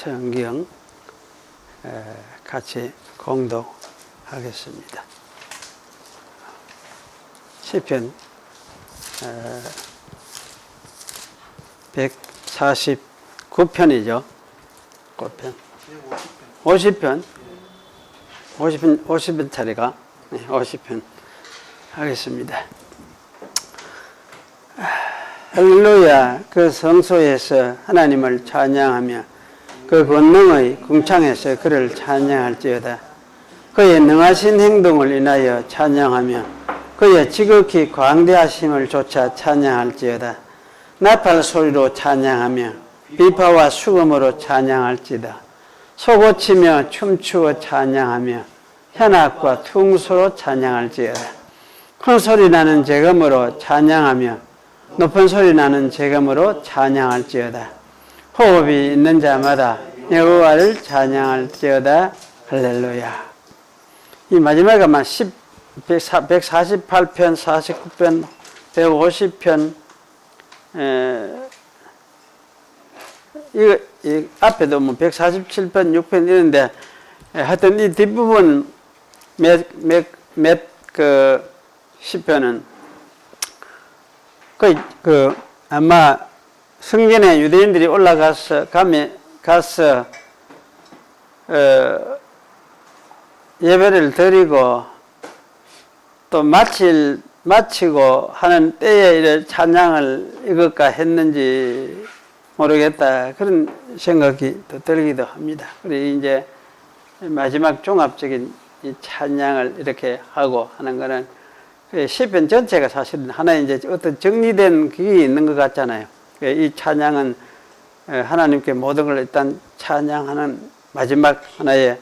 성경 같이 공독하겠습니다. 시편 149편이죠. 50편 차례가 50편 하겠습니다. 할렐루야. 그 성소에서 하나님을 찬양하며 그 권능의 궁창에서 그를 찬양할지어다. 그의 능하신 행동을 인하여 찬양하며 그의 지극히 광대하심을 조차 찬양할지어다. 나팔 소리로 찬양하며 비파와 수금으로 찬양할지다. 소고치며 춤추어 찬양하며 현악과 퉁소로 찬양할지어다. 큰 소리 나는 제금으로 찬양하며 높은 소리 나는 제금으로 찬양할지어다. 호흡이 있는 자마다 여호와를 찬양할지어다. 할렐루야. 이 마지막에 148편, 49편, 150편, 이 앞에도 147편, 6편 이런데, 하여튼 이 뒷부분 그 10편은 아마 성전에 유대인들이 올라가서 예배를 드리고 또 마치고 하는 때에 이래 찬양을 이것까 했는지 모르겠다. 그런 생각이 또 들기도 합니다. 그리고 이제 마지막 종합적인 이 찬양을 이렇게 하고 하는 거는 시편 전체가 사실은 하나의 이제 어떤 정리된 그게 있는 것 같잖아요. 이 찬양은 하나님께 모든 걸 일단 찬양하는 마지막 하나의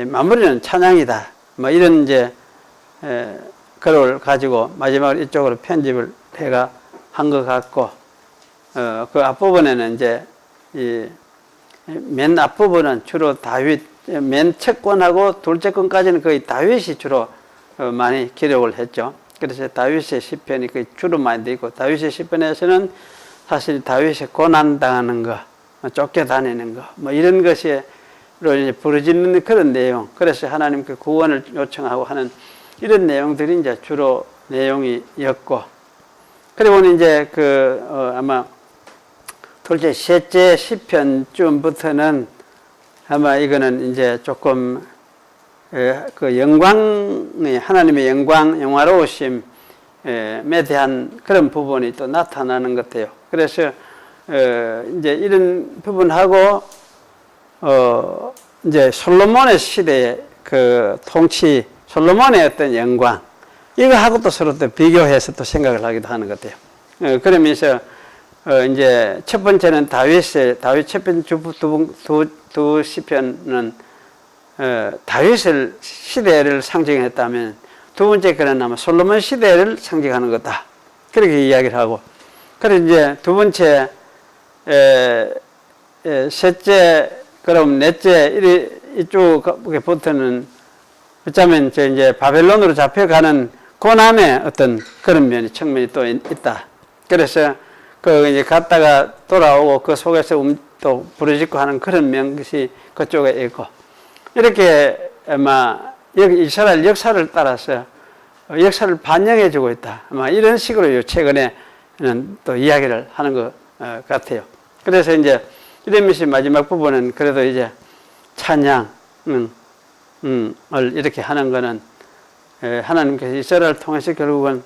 마무리는 찬양이다. 뭐 이런 이제 글을 가지고 마지막으로 이쪽으로 편집을 해가 한 것 같고, 그 앞부분에는 이제 맨 앞부분은 주로 다윗, 맨 첫 권하고 둘째 권까지는 거의 다윗이 주로 많이 기록을 했죠. 그래서 다윗의 시편이 거의 주로 많이 되어 있고, 다윗의 시편에서는 사실 다윗이 고난당하는 거, 쫓겨다니는 거, 뭐 이런 것으로 이제 부르짖는 그런 내용, 그래서 하나님께 구원을 요청하고 하는 이런 내용들이 이제 주로 내용이었고, 그리고 이제 아마 둘째, 셋째 시편쯤부터는 아마 이거는 이제 조금 하나님의 영화로우심에 대한 그런 부분이 또 나타나는 것 같아요. 그래서 이제 이런 부분하고 이제 솔로몬의 시대의 그 통치, 솔로몬의 어떤 영광, 이거하고 또 서로 또 비교해서 또 생각을 하기도 하는 것 같아요. 그러면서 이제 첫 번째는 다윗 첫 번째 두 시편은 다윗을 시대를 상징했다면, 두 번째 거는 아마 솔로몬 시대를 상징하는 거다. 그렇게 이야기를 하고, 그래서 이제 두 번째, 셋째, 그럼 넷째, 이쪽부터는 어쩌면 이제 바벨론으로 잡혀가는 고난의 어떤 그런 측면이 또 있다. 그래서 이제 갔다가 돌아오고 그 속에서 또 부르짖고 하는 그런 면이 그쪽에 있고, 이렇게 아마 이스라엘 역사를 따라서 역사를 반영해주고 있다. 아마 이런 식으로 최근에는 또 이야기를 하는 것 같아요. 그래서 이제 이러면서 마지막 부분은 그래도 이제 찬양을 이렇게 하는 거는 하나님께서 이스라엘을 통해서 결국은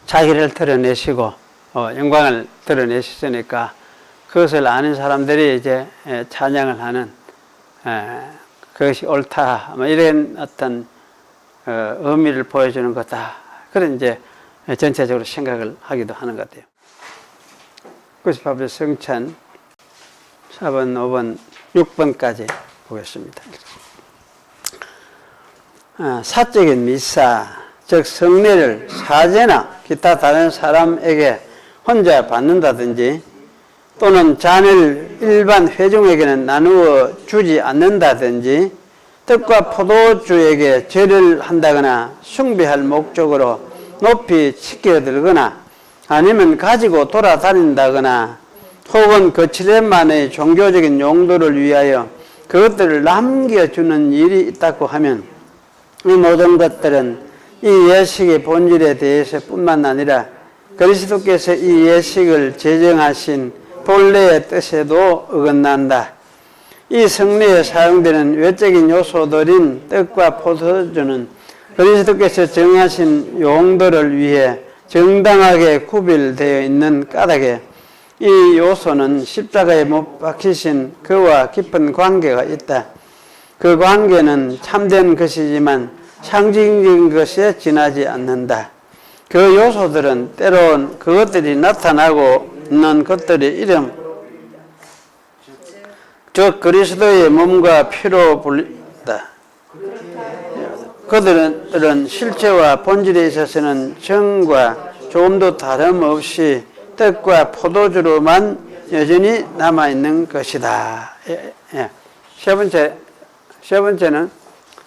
자기를 드러내시고 영광을 드러내셨으니까 그것을 아는 사람들이 이제 찬양을 하는 그것이 옳다, 이런 어떤 의미를 보여주는 거다. 그런 이제 전체적으로 생각을 하기도 하는 것 같아요. 98번 성찬 4번, 5번, 6번까지 보겠습니다. 사적인 미사, 즉 성례를 사제나 기타 다른 사람에게 혼자 받는다든지 또는 잔을 일반 회중에게는 나누어 주지 않는다든지 떡과 포도주에게 절을 한다거나 숭배할 목적으로 높이 치켜들거나 아니면 가지고 돌아다닌다거나 혹은 그 7년만의 종교적인 용도를 위하여 그것들을 남겨주는 일이 있다고 하면 이 모든 것들은 이 예식의 본질에 대해서 뿐만 아니라 그리스도께서 이 예식을 제정하신 본래의 뜻에도 어긋난다. 이 성례에 사용되는 외적인 요소들인 떡과 포도주는 그리스도께서 정하신 용도를 위해 정당하게 구별되어 있는 까닭에 이 요소는 십자가에 못 박히신 그와 깊은 관계가 있다. 그 관계는 참된 것이지만 상징적인 것에 지나지 않는다. 그 요소들은 때론 그것들이 나타나고 있는 것들의 이름, 즉 그리스도의 몸과 피로 불린다. 그들은 실체와 본질에 있어서는 정과 조금도 다름없이 떡과 포도주로만 여전히 남아있는 것이다. 세 번째는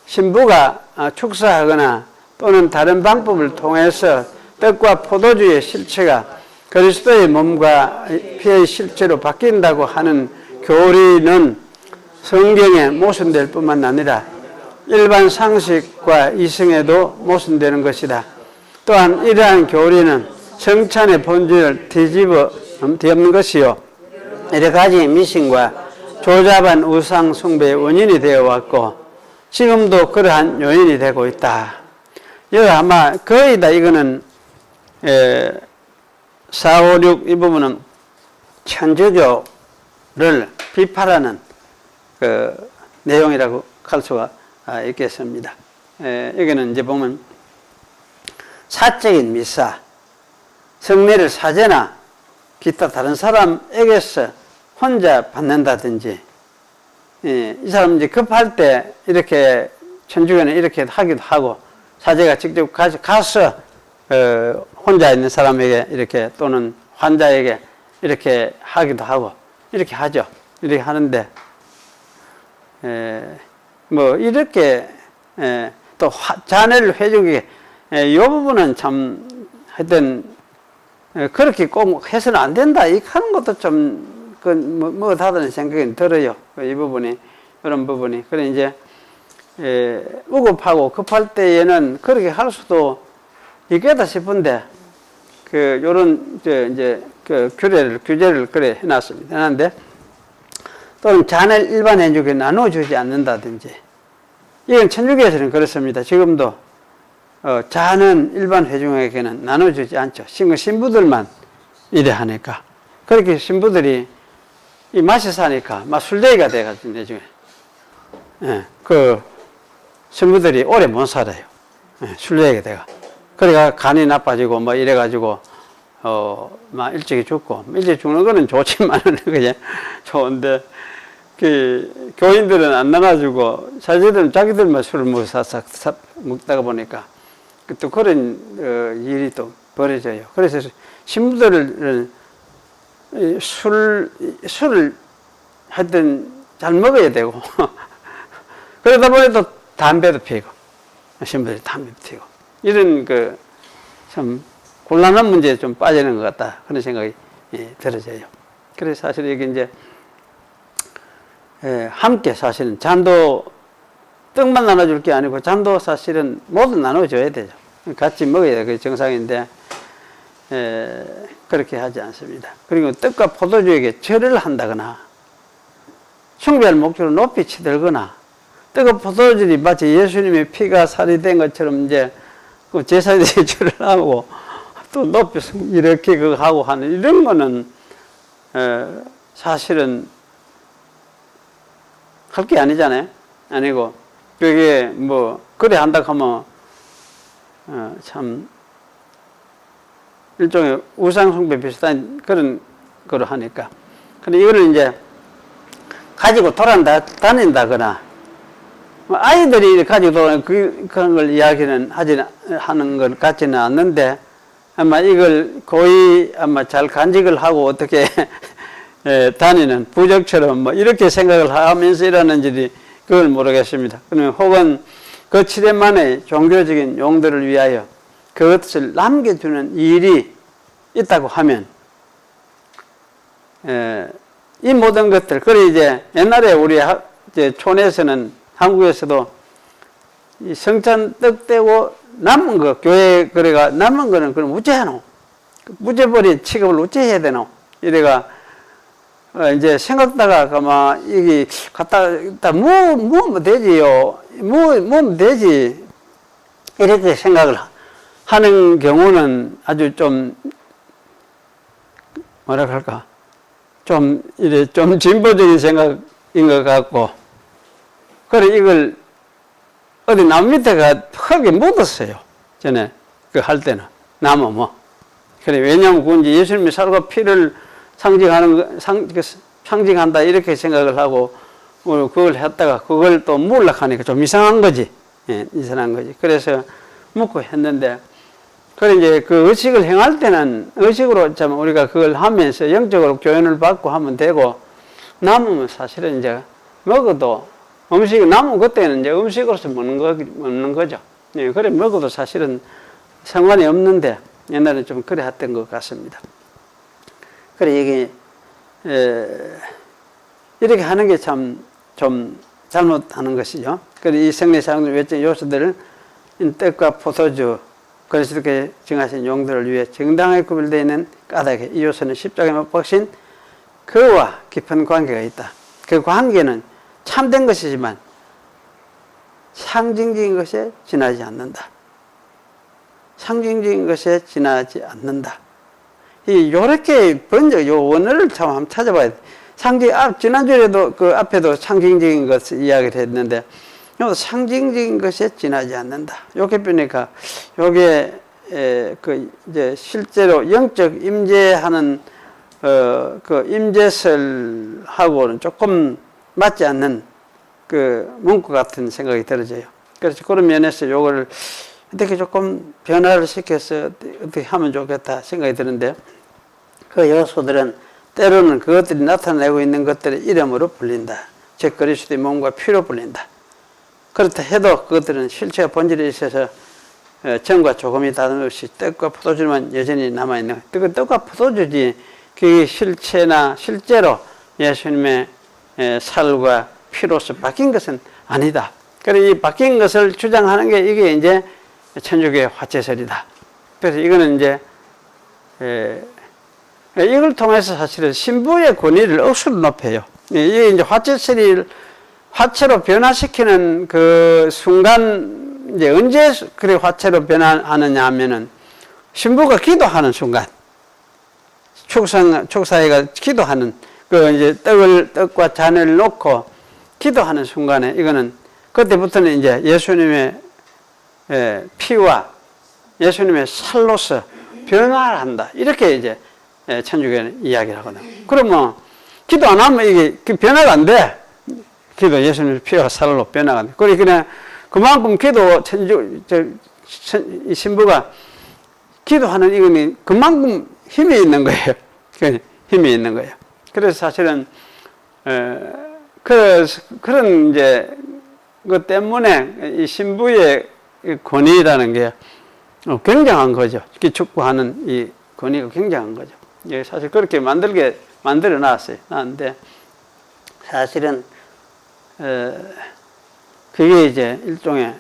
신부가 축사하거나 또는 다른 방법을 통해서 떡과 포도주의 실체가 그리스도의 몸과 피의 실체로 바뀐다고 하는 교리는 성경에 모순될 뿐만 아니라 일반 상식과 이성에도 모순되는 것이다. 또한 이러한 교리는 성찬의 본질을 뒤집는 것이요 여러 가지 미신과 조잡한 우상 숭배의 원인이 되어 왔고 지금도 그러한 요인이 되고 있다. 여기 아마 거의 다 이거는 4, 5, 6 이 부분은 천주교를 비판하는 그 내용이라고 할 수가 있겠습니다. 여기는 이제 보면 사적인 미사, 성례를 사제나 기타 다른 사람에게서 혼자 받는다든지, 이 사람 이제 급할 때 이렇게 천주교는 이렇게 하기도 하고, 사제가 직접 가서 혼자 있는 사람에게 이렇게 또는 환자에게 이렇게 하기도 하고, 이렇게 하죠. 이렇게 하는데, 뭐 이렇게 또 잔해를 회중에게 이 부분은 참 하여튼 그렇게 꼭 해서는 안 된다 이 하는 것도 좀 뭐하다는 생각이 들어요. 이 부분이 이런 부분이 그래 이제 우급하고 급할 때에는 그렇게 할 수도 있겠다 싶은데 그 요런 이제 그 규제를 그래 해놨습니다. 해놨는데 또는 잔을 일반 회중에게 나눠주지 않는다든지 이건 천주교에서는 그렇습니다. 지금도 잔은 일반 회중에게는 나눠주지 않죠. 신부들만 이래 하니까 그렇게 신부들이 이 맛이 사니까 막 술대기가 돼가지고 나중에 그 신부들이 오래 못 살아요. 술대기가 돼가 그래가 간이 나빠지고 뭐 이래가지고 막 일찍이 죽고 일찍 죽는 거는 좋지만은 그게 좋은데 그 교인들은 안 나눠주고 사제들은 자기들만 술을 먹다가 보니까 또 그런 일이 또 벌어져요. 그래서 신부들은 술을 하여튼 잘 먹어야 되고 그러다 보니 또 담배도 피고 신부들이 담배도 피고 이런 그 참 곤란한 문제에 좀 빠지는 것 같다 그런 생각이 들어져요. 그래서 사실 이게 이제 함께 사실은 잔도 떡만 나눠줄 게 아니고 잔도 사실은 모두 나눠줘야 되죠. 같이 먹어야 돼. 그게 정상인데 그렇게 하지 않습니다. 그리고 떡과 포도주에게 절을 한다거나 숭배할 목적으로 높이 치들거나 떡과 포도주이 마치 예수님의 피가 살이 된 것처럼 이제 그 제사에 절을 하고 또 높이 이렇게 그거 하고 하는 이런 거는 사실은 할 게 아니잖아요. 아니고 그게 뭐 그래 한다 하면 참 일종의 우상숭배 비슷한 그런 거로 하니까. 근데 이거를 이제 가지고 돌아다닌다거나 아이들이 가지고 그런 걸 이야기는 하는 것 같지는 않는데 아마 이걸 고의 아마 잘 간직을 하고 어떻게 다니는 부적처럼 뭐 이렇게 생각을 하면서 일하는지 그걸 모르겠습니다. 그러면 혹은 그 7년 만에 종교적인 용도를 위하여 그것을 남겨주는 일이 있다고 하면 이 모든 것들, 그래 이제 옛날에 우리 이제 촌에서는 한국에서도 이 성찬 떡 떼고 남은 거, 교회 그래가 남은 거는 그럼 우째하노? 무죄벌이 취급을 어찌해야 되노? 이래가, 이제 생각다가, 가만, 이게, 갖다, 뭐 되지요? 뭐 되지? 이렇게 생각을 하는 경우는 아주 좀, 뭐라 할까? 좀 진보적인 생각인 것 같고, 그래, 이걸 어디 나무 밑에가 흙에 묻었어요. 전에, 그 할 때는. 나무 뭐. 그래, 왜냐면 그건 이제 예수님이 살과 피를 상징한다, 이렇게 생각을 하고, 그걸 했다가 그걸 또 몰락하니까 좀 이상한 거지. 예, 이상한 거지. 그래서 묻고 했는데, 그래, 이제 그 의식을 행할 때는 의식으로 참 우리가 그걸 하면서 영적으로 교훈을 받고 하면 되고, 남으면 사실은 이제 먹어도 남은 그때는 이제 음식으로서 먹는 거죠. 예, 그래, 먹어도 사실은 상관이 없는데, 옛날에는 좀 그래 했던 것 같습니다. 그래, 이게, 이렇게 하는 게 참 좀 잘못하는 것이죠. 그래, 이 성례상의 외적 요소들을 떡과 포도주, 그리스도께 정하신 용도를 위해 정당하게 구별되어 있는 까닭에 이 요소는 십자가에 못 박힌 그와 깊은 관계가 있다. 그 관계는 참된 것이지만 상징적인 것에 지나지 않는다. 상징적인 것에 지나지 않는다. 요렇게 요 원어를 참 한번 찾아봐야 돼. 지난주에도 그 앞에도 상징적인 것을 이야기를 했는데, 상징적인 것에 지나지 않는다. 요게 보니까, 요게, 이제 실제로 영적 임재하는, 그 임재설하고는 조금 맞지 않는 그 문구 같은 생각이 들어져요. 그래서 그런 면에서 요거를 어떻게 조금 변화를 시켜서 어떻게 하면 좋겠다 생각이 드는데, 그 요소들은 때로는 그것들이 나타내고 있는 것들의 이름으로 불린다. 즉 그리스도의 몸과 피로 불린다. 그렇다 해도 그것들은 실체와 본질에 있어서 전과 조금이 다름없이 떡과 포도주만 여전히 남아있는 거예요. 떡과 포도주지 그게 실체나 실제로 예수님의 살과 피로서 바뀐 것은 아니다. 그래서 이 바뀐 것을 주장하는 게 이게 이제 천주교의 화채설이다. 그래서 이거는 이제 이걸 통해서 사실은 신부의 권위를 억수로 높여요. 이게 이제 화채로 변화시키는 그 순간, 이제 언제 그래 화채로 변화하느냐 하면은 신부가 기도하는 순간, 축사회가 기도하는, 그 이제 떡과 잔을 놓고 기도하는 순간에 이거는 그때부터는 이제 예수님의 피와 예수님의 살로서 변화를 한다. 이렇게 이제 천주교는 이야기를 하거든. 그러면 기도 안 하면 이게 변화가 안 돼. 기도 예수님의 피와 살로 변화가 안 돼. 그러니까 그만큼 기도 이 신부가 기도하는 이거는 그만큼 힘이 있는 거예요. 힘이 있는 거예요. 그래서 사실은 그런 이제 그 때문에 이 신부의 권위라는 게 굉장한 거죠. 축구하는 이 권위가 굉장한 거죠. 사실 그렇게 만들어 놨어요. 놨는데 사실은 그게 이제 일종의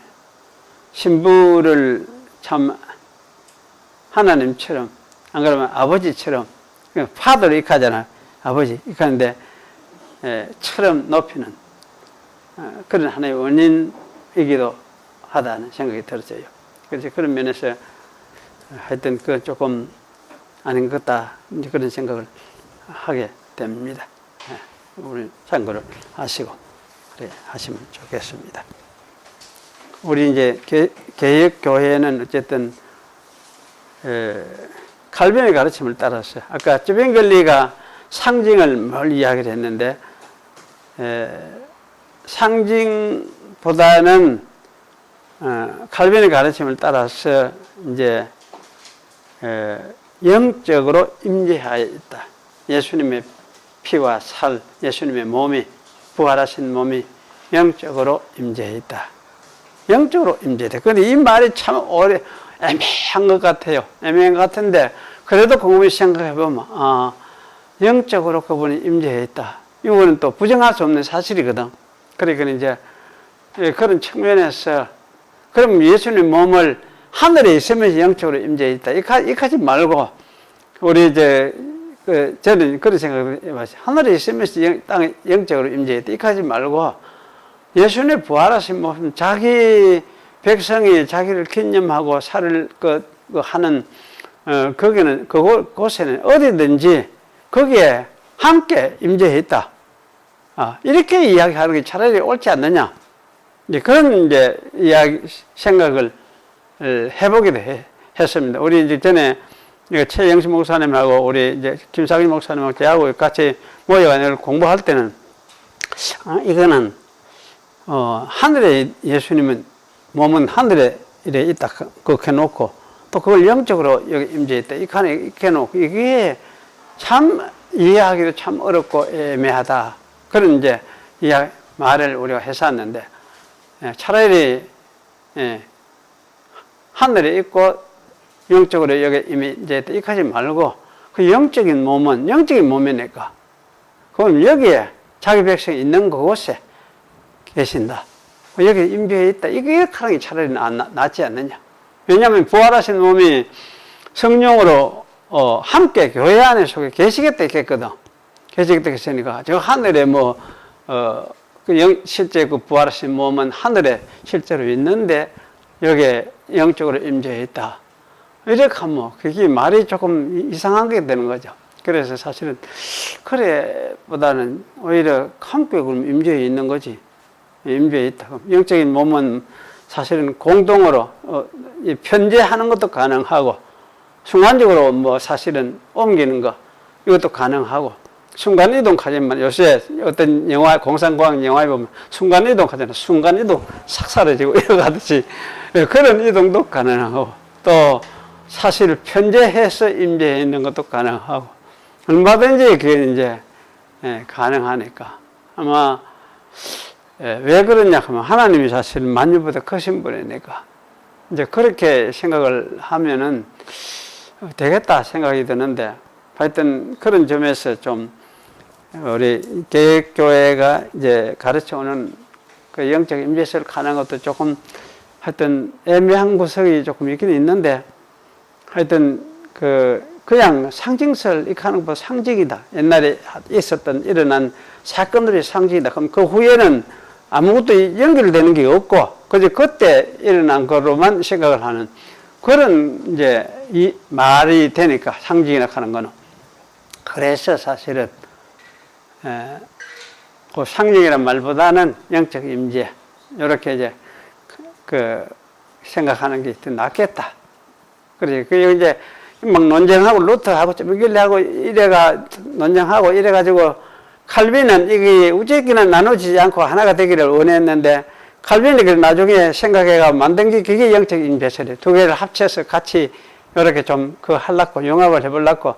신부를 참 하나님처럼, 안 그러면 아버지처럼, 파도를 익하잖아요. 아버지 익하는데 처럼 높이는 그런 하나의 원인이기도 하다는 생각이 들었어요. 그래서 그런 면에서 하여튼 그 조금 아닌 것 같다, 그런 생각을 하게 됩니다. 우리 참고를 하시고 그래 하시면 좋겠습니다. 우리 이제 개혁교회는 어쨌든 칼빈의 가르침을 따라서 아까 쯔빙글리가 상징을 뭘 이야기를 했는데 상징보다는 칼빈의 가르침을 따라서 이제 영적으로 임재하여 있다. 예수님의 피와 살, 예수님의 몸이, 부활하신 몸이 영적으로 임재해 있다. 영적으로 임재돼. 그런데 이 말이 참 애매한 것 같아요. 애매한 것 같은데, 그래도 곰곰이 생각해 보면, 영적으로 그분이 임재해 있다. 이거는 또 부정할 수 없는 사실이거든. 그러니까 이제 그런 측면에서 그럼 예수님 몸을 하늘에 있으면서 영적으로 임재해 있다. 이까지 말고 우리 이제 저는 그런 생각을 해봤어요. 하늘에 있으면서 땅에 영적으로 임재해 있다. 이까지 말고 예수님의 부활하신 모습, 자기 백성이 자기를 기념하고 살을 하는 거기는 그곳에는 어디든지 거기에 함께 임재해 있다. 이렇게 이야기하는 게 차라리 옳지 않느냐. 이제 그런 이제 이야기 생각을 해보기도 했습니다. 우리 이제 전에 최영신 목사님하고 우리 이제 김상희 목사님하고 저하고 같이 모여가 공부할 때는 이거는 하늘에 예수님은 몸은 하늘에 이래 있다 그렇게 놓고 또 그걸 영적으로 여기 임재해 있다 이렇게 놓고 이게 참 이해하기도 참 어렵고 애매하다. 그런 이제 말을 우리가 했었는데 차라리 하늘에 있고 영적으로 여기 임재해 있다 이렇게 하지 말고 그 영적인 몸은 영적인 몸이니까 그럼 여기에 자기 백성이 있는 그곳에 계신다. 여기 임재해 있다. 이게 하는 게 차라리 낫지 않느냐. 왜냐하면 부활하신 몸이 성령으로 함께 교회 안에 속에 계시겠다 했거든. 계시겠다 했으니까 저 하늘에 실제 그 부활하신 몸은 하늘에 실제로 있는데 여기에 영적으로 임재해 있다. 이렇게 하면 그게 말이 조금 이상한 게 되는 거죠. 그래서 사실은 그래보다는 오히려 함께 그럼 임재해 있는 거지. 임재해 있다. 영적인 몸은 사실은 공동으로 편재하는 것도 가능하고 순간적으로 사실은 옮기는 거 이것도 가능하고 순간이동 하지만 요새 어떤 영화 공상과학 영화에 보면 순간이동 하잖아요. 순간이동 싹 사라지고 이러가듯이 그런 이동도 가능하고 또 사실 편재해서 임재해 있는 것도 가능하고 얼마든지 그게 이제 가능하니까 아마 왜 그러냐 하면 하나님이 사실 만유보다 크신 분이니까 이제 그렇게 생각을 하면은 되겠다 생각이 드는데 하여튼 그런 점에서 좀 우리 개혁교회가 이제 가르쳐오는 그 영적 임재를 가는 것도 조금 하여튼 애매한 구석이 조금 있긴 있는데 하여튼 그냥 상징설 이렇게 하는 것보다 상징이다. 옛날에 있었던 일어난 사건들이 상징이다. 그럼 그 후에는 아무것도 연결되는 게 없고 그때 일어난 거로만 생각을 하는 그런 이제 이 말이 되니까 상징이라 하는 거는 그래서 사실은 그 상징이란 말보다는 영적 임재 이렇게 이제 생각하는 게 더 낫겠다. 그래 그 이제 막 논쟁하고 루터하고 쩌밀길하고 이래가 논쟁하고 이래가지고 칼빈은 이게 우주기는 나눠지지 않고 하나가 되기를 원했는데 칼빈이 나중에 생각해가 만든 게 그게 영적 임재설이에요. 두 개를 합쳐서 같이 이렇게 좀 하려고 융합을 해보려고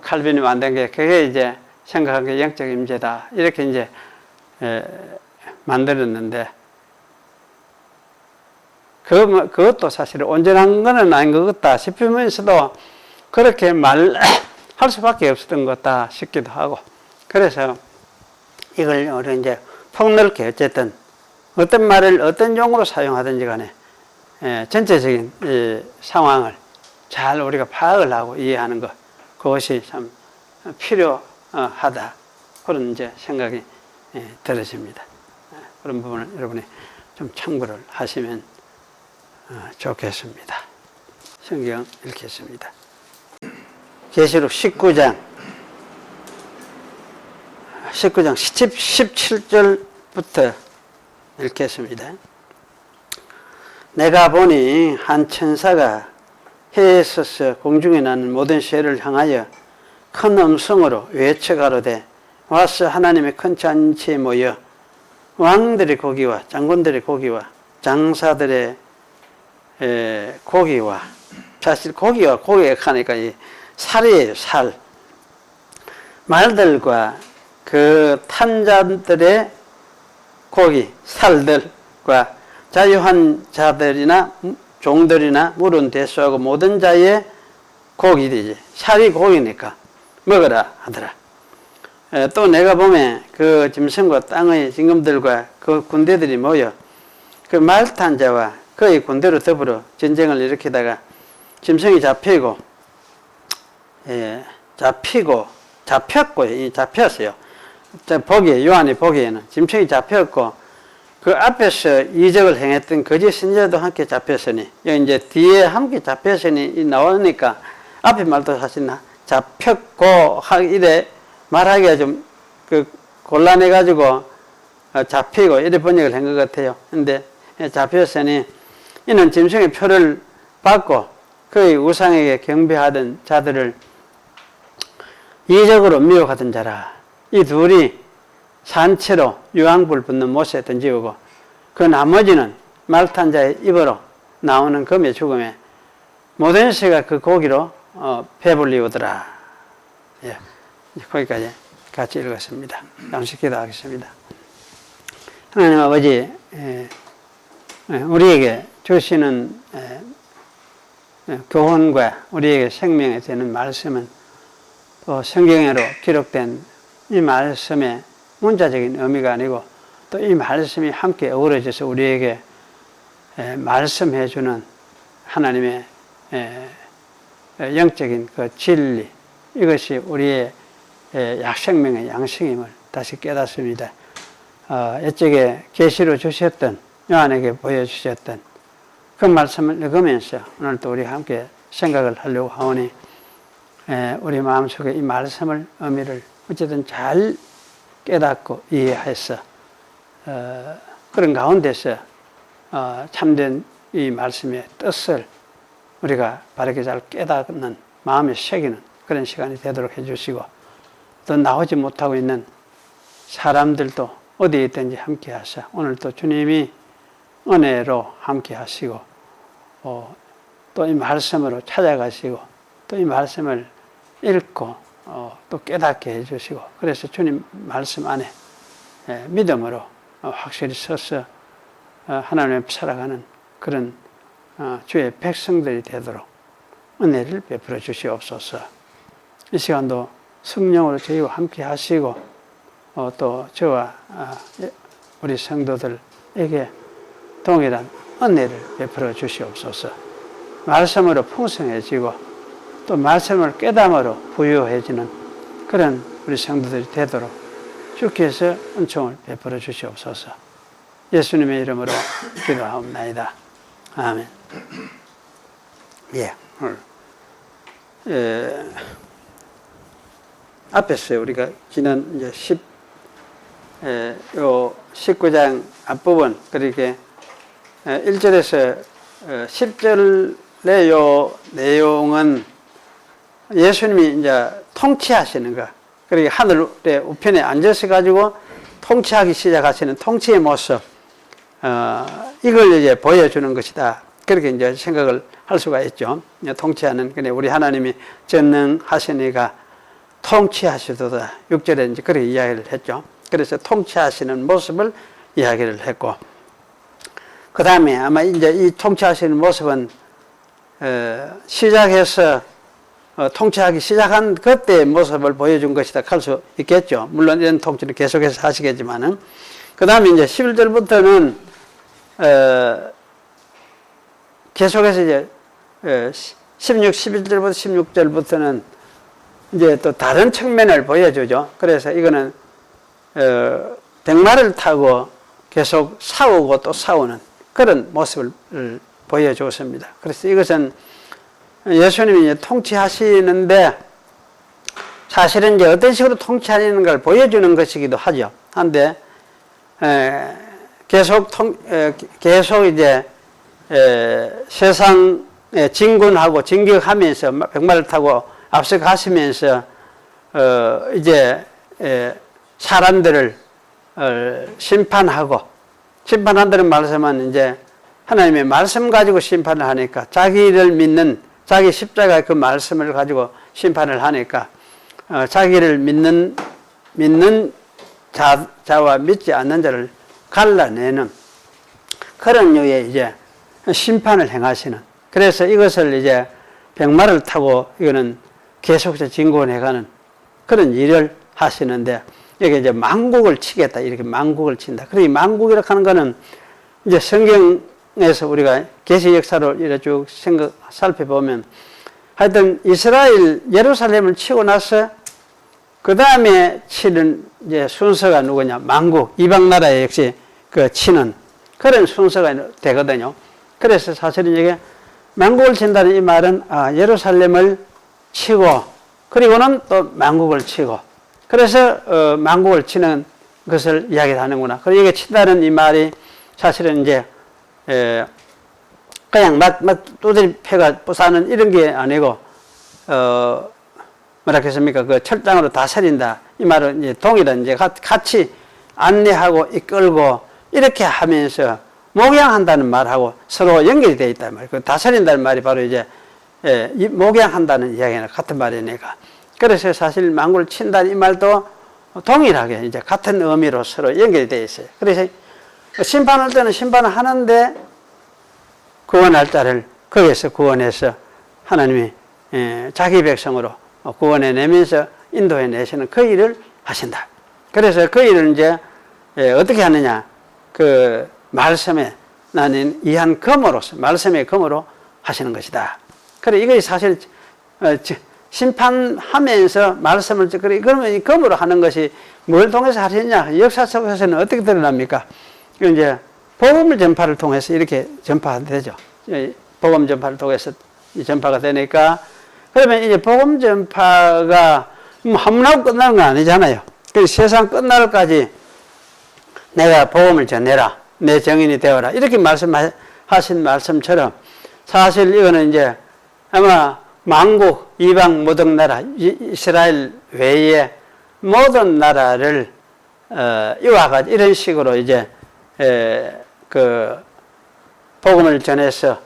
칼빈이 만든 게 그게 이제 생각한 게 영적 임재다. 이렇게 이제 만들었는데 그것도 사실 온전한 거는 아닌 것 같다 싶으면서도 그렇게 말할 수밖에 없었던 것 같다 싶기도 하고 그래서 이걸 우리 이제 폭넓게 어쨌든 어떤 말을 어떤 용어로 사용하든지 간에 전체적인 상황을 잘 우리가 파악을 하고 이해하는 것 그것이 참 필요하다 그런 이제 생각이 들어집니다. 그런 부분을 여러분이 좀 참고를 하시면 좋겠습니다. 성경 읽겠습니다. 계시록 19장 17절부터 읽겠습니다. 내가 보니 한 천사가 해에 서서 공중에 나는 모든 새를 향하여 큰 음성으로 외쳐 가로되 와서 하나님의 큰 잔치에 모여 왕들의 고기와 장군들의 고기와 장사들의 고기와 사실 고기와 고기가 하니까 이 살이에요. 살 말들과 그 탄자들의 고기 살들과 자유한 자들이나 종들이나 물은 대수하고 모든 자의 고기들이지 살이 고기니까 먹으라 하더라. 또 내가 보면 그 짐승과 땅의 진검들과 그 군대들이 모여 그 말탄 자와 그의 군대로 더불어 전쟁을 일으키다가 짐승이 잡히고 잡혔어요. 요한이 보기에는 짐승이 잡혔고 그 앞에서 이적을 행했던 거짓 선지자도 함께 잡혔으니 여기 이제 뒤에 함께 잡혔으니 나오니까 앞에 말도 사실 잡혔고 이래 말하기가 좀 곤란해가지고 잡히고 이래 번역을 한 것 같아요. 근데 잡혔으니 이는 짐승의 표를 받고 그의 우상에게 경배하던 자들을 이적으로 미혹하던 자라. 이 둘이 산채로 유황불 붙는 못에 던지우고 그 나머지는 말탄 자의 입으로 나오는 금의 죽음에 모든 새가 그 고기로 배불리우더라. 예, 거기까지 같이 읽었습니다. 잠시 기도하겠습니다. 하나님 아버지, 우리에게 주시는 교훈과 우리에게 생명이 되는 말씀은 또 성경으로 기록된 이 말씀의 문자적인 의미가 아니고 또 이 말씀이 함께 어우러져서 우리에게 말씀해주는 하나님의 영적인 그 진리, 이것이 우리의 약생명의 양식임을 다시 깨닫습니다. 옛적에 계시로 주셨던, 요한에게 보여주셨던 그 말씀을 읽으면서 오늘 또 우리 함께 생각을 하려고 하오니 우리 마음속에 이 말씀을 의미를 어쨌든 잘 깨닫고 이해해서 그런 가운데서 참된 이 말씀의 뜻을 우리가 바르게 잘 깨닫는 마음에 새기는 그런 시간이 되도록 해주시고 또 나오지 못하고 있는 사람들도 어디에 있든지 함께 하사 오늘 또 주님이 은혜로 함께 하시고 또 이 말씀으로 찾아가시고 또 이 말씀을 읽고 또 깨닫게 해주시고 그래서 주님 말씀 안에 믿음으로 확실히 서서 하나님을 살아가는 그런 주의 백성들이 되도록 은혜를 베풀어 주시옵소서. 이 시간도 성령으로 저희와 함께 하시고 또 저와 우리 성도들에게 동일한 은혜를 베풀어 주시옵소서. 말씀으로 풍성해지고 또 말씀을 깨달음으로 부유해지는 그런 우리 성도들이 되도록 주께서 은총을 베풀어 주시옵소서. 예수님의 이름으로 기도하옵나이다. 아멘. 앞에서 우리가 지난 이제 19장 앞부분, 그렇게 1절에서 10절의 요 내용은 예수님이 이제 통치하시는 것, 그리고 하늘의 우편에 앉아서 가지고 통치하기 시작하시는 통치의 모습, 이걸 이제 보여주는 것이다. 그렇게 이제 생각을 할 수가 있죠. 통치하는, 그냥 우리 하나님이 전능하시니까 통치하시도다. 6절에 이제 그렇게 이야기를 했죠. 그래서 통치하시는 모습을 이야기를 했고, 그 다음에 아마 이제 이 통치하시는 모습은, 시작해서, 통치하기 시작한 그때의 모습을 보여준 것이다 할 수 있겠죠. 물론 이런 통치는 계속해서 하시겠지만은. 그 다음에 이제 11절부터는, 계속해서 이제, 11절부터 16절부터는 이제 또 다른 측면을 보여주죠. 그래서 이거는, 백마를 타고 계속 싸우고 또 싸우는 그런 모습을 보여주었습니다. 그래서 이것은 예수님이 이제 통치하시는데 사실은 이제 어떤 식으로 통치하는 걸 보여주는 것이기도 하죠. 한데, 계속 이제, 세상에 진군하고 진격하면서 백마를 타고 앞서가시면서, 이제, 사람들을 심판한다는 말씀은 이제 하나님의 말씀 가지고 심판을 하니까 자기를 믿는, 자기 십자가의 그 말씀을 가지고 심판을 하니까 자기를 믿는 자와 믿지 않는 자를 갈라내는 그런 류의 이제 심판을 행하시는, 그래서 이것을 이제 백마를 타고 이거는 계속해서 진군해가는 그런 일을 하시는데, 여기 이제 만국을 치겠다. 이렇게 만국을 친다. 그리고 이 만국이라고 하는 거는 이제 성경에서 우리가 계시 역사를 이렇게 쭉 살펴보면 하여튼 이스라엘 예루살렘을 치고 나서 그 다음에 치는 이제 순서가 누구냐? 만국, 이방 나라에 역시 그 치는 그런 순서가 되거든요. 그래서 사실은 이게 만국을 친다는 이 말은 예루살렘을 치고 그리고는 또 만국을 치고 그래서 만국을 치는 것을 이야기하는구나. 그리고 이게 친다는 이 말이 사실은 이제 그냥 막 두드리 패가 부사는 이런 게 아니고 뭐라 했습니까? 그 철장으로 다스린다. 이 말은 이제 동일한 이제 같이 안내하고 이끌고 이렇게 하면서 목양한다는 말하고 서로 연결이 되어 있단 말이에요. 그 다스린다는 말이 바로 이제 목양한다는 이야기나 같은 말이니까. 그래서 사실 만국을 친다는 이 말도 동일하게 이제 같은 의미로 서로 연결이 되어 있어요. 그래서 심판할 때는 심판을 하는데 구원할 자를 거기에서 구원해서 하나님이 자기 백성으로 구원해 내면서 인도해 내시는 그 일을 하신다. 그래서 그 일을 이제 어떻게 하느냐? 그 말씀에 나는 이한 검으로서 말씀의 검으로 하시는 것이다. 그래 이것이 사실 심판하면서 말씀을 그러면 이 검으로 하는 것이 뭘 통해서 하시느냐? 역사 속에서는 어떻게 드러납니까? 이제 복음을 전파를 통해서 이렇게 전파가 되죠. 복음 전파를 통해서 전파가 되니까 그러면 이제 복음 전파가 한문하고 끝나는 건 아니잖아요. 그래서 세상 끝날까지 내가 복음을 전해라. 내 정인이 되어라. 이렇게 말씀하신 말씀처럼 사실 이거는 이제 아마 만국, 이방 모든 나라, 이스라엘 외에 모든 나라를 이와 같이 이런 식으로 이제 그 복음을 전해서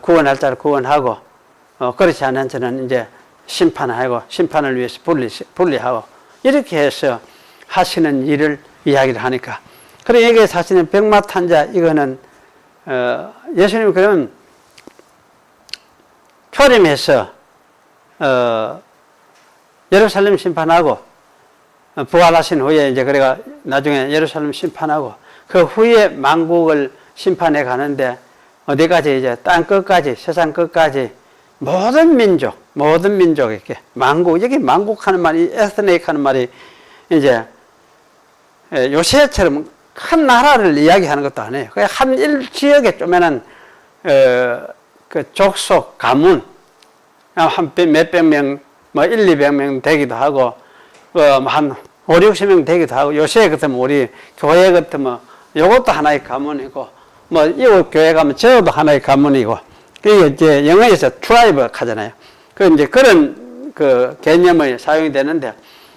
구원할 자를 구원하고 그렇지 않은 자는 이제 심판하고 심판을 위해서 분리하고 이렇게 해서 하시는 일을 이야기를 하니까 그리고 이게 사실은 백마탄자 이거는 예수님 그러면 초림해서 예루살렘 심판하고 부활하신 후에 이제 그래가 나중에 예루살렘 심판하고 그 후에 만국을 심판해 가는데 어디까지 이제 땅 끝까지 세상 끝까지 모든 민족에게 만국 여기 만국하는 말이 에스네이크 하는 말이 이제 요새처럼 큰 나라를 이야기하는 것도 아니에요. 그냥 한 일 지역에 쪼매난 그 족속 가문 한 몇백 명, 뭐 200명 되기도 하고 한 5, 60명 되기도 하고 요새 같으면 우리 교회 같으면 요것도 하나의 가문이고 뭐 이웃 교회 가면 저도 하나의 가문이고 그게 이제 영어에서 트라이브 하잖아요. 그 이제 그런 그 개념이 사용이 되는데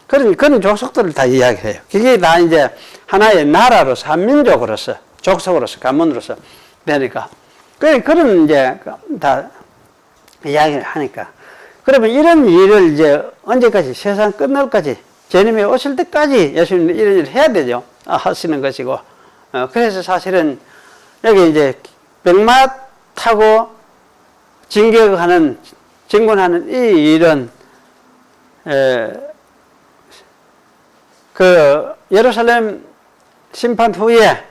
그런 족속들을 다 이야기해요. 그게 다 이제 하나의 나라로서 한민족으로서 족속으로서 가문으로서 되니까 그런 이제 다 이야기를 하니까 그러면 이런 일을 이제 언제까지 세상 끝날까지 주님이 오실 때까지 예수님은 이런 일을 해야 되죠. 하시는 것이고 그래서 사실은 여기 이제 백마 타고 진군하는 이 일은 그 예루살렘 심판 후에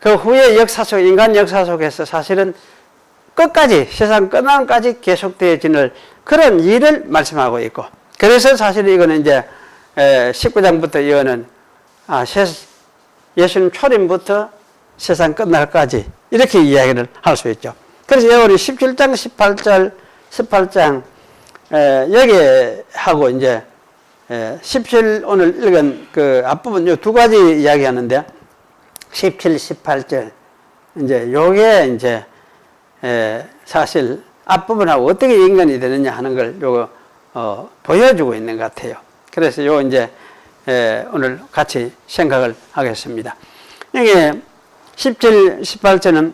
그 후에 역사 속 인간 역사 속에서 사실은 끝까지 세상 끝날까지 계속되어지는 그런 일을 말씀하고 있고 그래서 사실 이거는 이제 19장부터 이거는 예수님 초림부터 세상 끝날까지 이렇게 이야기를 할 수 있죠. 그래서 우리 17장 18장 여기하고 이제 17 오늘 읽은 그 앞부분 요 두 가지 이야기하는데 17, 18절 이제 요게 이제 사실 앞부분하고 어떻게 연관이 되느냐 하는 걸 요거 보여주고 있는 것 같아요. 그래서 요 이제 오늘 같이 생각을 하겠습니다. 여기 17, 18절은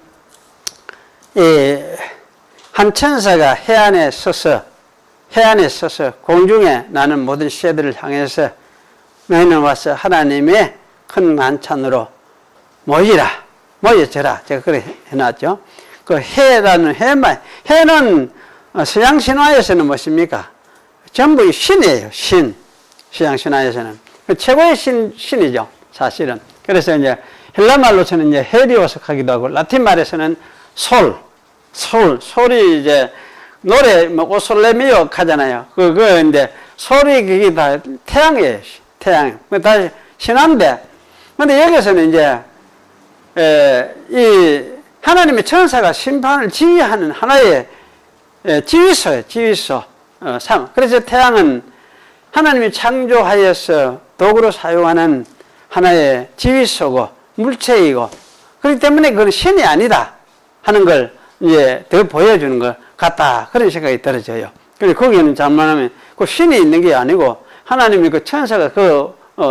한 천사가 해안에 서서 공중에 나는 모든 새들을 향해서 너희는 와서 하나님의 큰 만찬으로 모여져라. 제가 그렇게 해놨죠. 그 해라는 해는 서양 신화에서는 무엇입니까? 전부 신이에요. 신. 서양 신화에서는 그 최고의 신이죠, 사실은. 그래서 이제 헬라 말로서는 이제 헬리오스 하기도 하고, 라틴 말에서는 솔이 이제 노래 뭐 오솔레미오 하잖아요. 그거 이제 솔이 그게 다 태양이에요, 태양. 다 신한데, 근데 여기서는 이제 이 하나님의 천사가 심판을 지휘하는 하나의 지휘소예요, 지휘소. 그래서 태양은 하나님이 창조하여서 도구로 사용하는 하나의 지휘소고 물체이고, 그렇기 때문에 그건 신이 아니다 하는 걸 이제 더 보여주는 것 같다, 그런 생각이 들어져요. 그래서 거기는 잘못하면 그 신이 있는 게 아니고 하나님이 그 천사가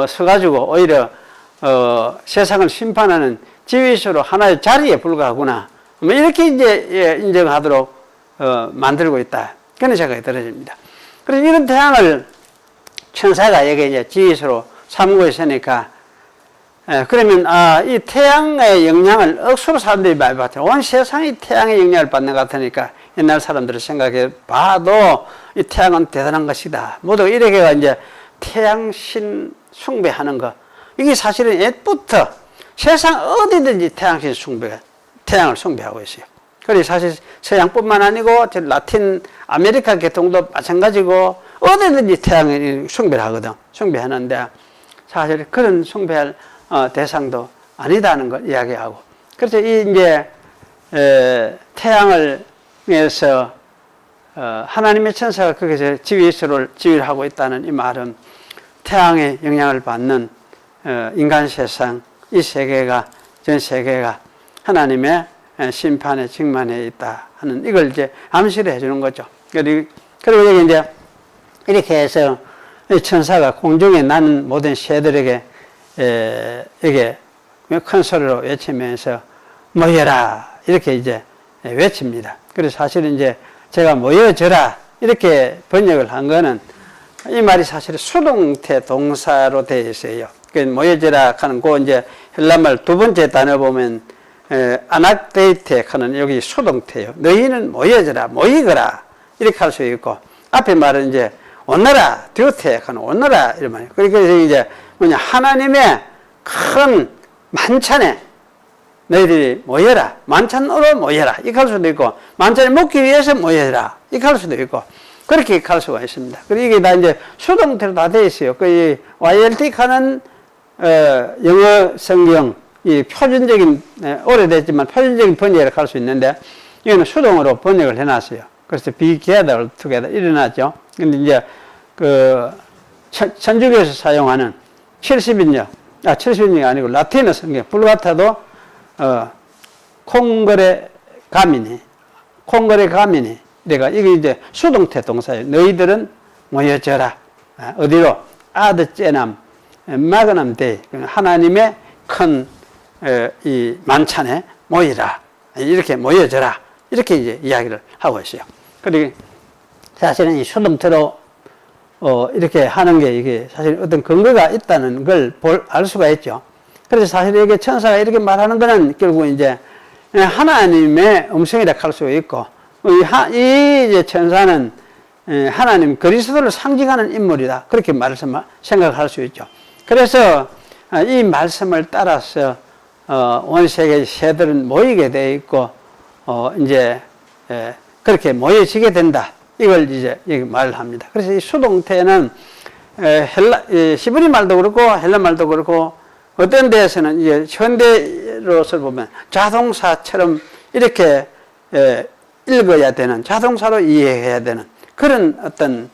서가지고 오히려 세상을 심판하는 지휘소로 하나의 자리에 불과하구나, 뭐 이렇게 이제 인정하도록 만들고 있다, 그런 생각이 들어집니다. 그래서 이런 태양을 천사가 여기 이제 지휘소로 삼고 있으니까, 그러면 이 태양의 영향을 억수로 사람들이 많이 받죠. 온 세상이 태양의 영향을 받는 것 같으니까 옛날 사람들을 생각해 봐도 이 태양은 대단한 것이다, 모두 이렇게 이제 태양신 숭배하는 것, 이게 사실은 옛부터 세상 어디든지 태양을 숭배하고 있어요. 그래서 사실 서양뿐만 아니고 라틴 아메리카 계통도 마찬가지고 어디든지 태양을 숭배하는데 사실 그런 숭배할 대상도 아니다는 걸 이야기하고, 그래서 이제 태양을 위해서 하나님의 천사가 거기서 지휘를 하고 있다는 이 말은 태양의 영향을 받는 인간 세상, 이 세계가, 전 세계가 하나님의 심판에 직면해 있다 하는 이걸 이제 암시를 해주는 거죠. 그리고 여기 이제 이렇게 해서 천사가 공중에 나는 모든 새들에게 이게 큰 소리로 외치면서 모여라, 이렇게 이제 외칩니다. 그래서 사실은 이제 제가 모여져라 이렇게 번역을 한 거는, 이 말이 사실 수동태 동사로 되어 있어요. 그 모여져라 하는 그 이제 헬라말 두 번째 단어 보면 아낙데이테 하는 여기 수동태예요. 너희는 모여져라, 모이거라 이렇게 할 수 있고, 앞에 말은 이제 오너라, 듀테 하는 오너라 이런 말이에요. 그러니까 이제 하나님의 큰 만찬에 너희들이 모여라, 만찬으로 모여라 이렇게 할 수도 있고, 만찬을 먹기 위해서 모여라 이렇게 할 수도 있고, 그렇게 할 수가 있습니다. 그리고 이게 다 이제 수동태로 다 되어 있어요. 그 YLT 하는 영어 성경 이 표준적인, 오래됐지만 표준적인 번역을 할 수 있는데, 이거는 수동으로 번역을 해놨어요. 그래서 be gathered together 일어났죠. 근데 이제 천주교에서 사용하는 70인역이 아니고 라틴어 성경 불가타도 콩거레 가미니 내가 이게 이제 수동태 동사예요. 너희들은 모여져라. 어디로? 아드 째남 마그남 데이, 하나님의 큰 이 만찬에 모이라, 이렇게 모여져라, 이렇게 이제 이야기를 하고 있어요. 그리고 사실은 이 수동태로 이렇게 하는 게 이게 사실 어떤 근거가 있다는 걸 알 수가 있죠. 그래서 사실 이게 천사가 이렇게 말하는 거는 결국 이제 하나님의 음성이라 할 수 있고, 이 이제 천사는 하나님 그리스도를 상징하는 인물이다, 그렇게 생각할 수 있죠. 그래서 이 말씀을 따라서 온 세계 새들은 모이게 돼 있고, 이제 그렇게 모여지게 된다, 이걸 이제 말을 합니다. 그래서 이 수동태는 히브리 말도 그렇고 헬라 말도 그렇고, 어떤 데에서는 이제 현대로서 보면 자동사처럼 이렇게 읽어야 되는, 자동사로 이해해야 되는 그런 어떤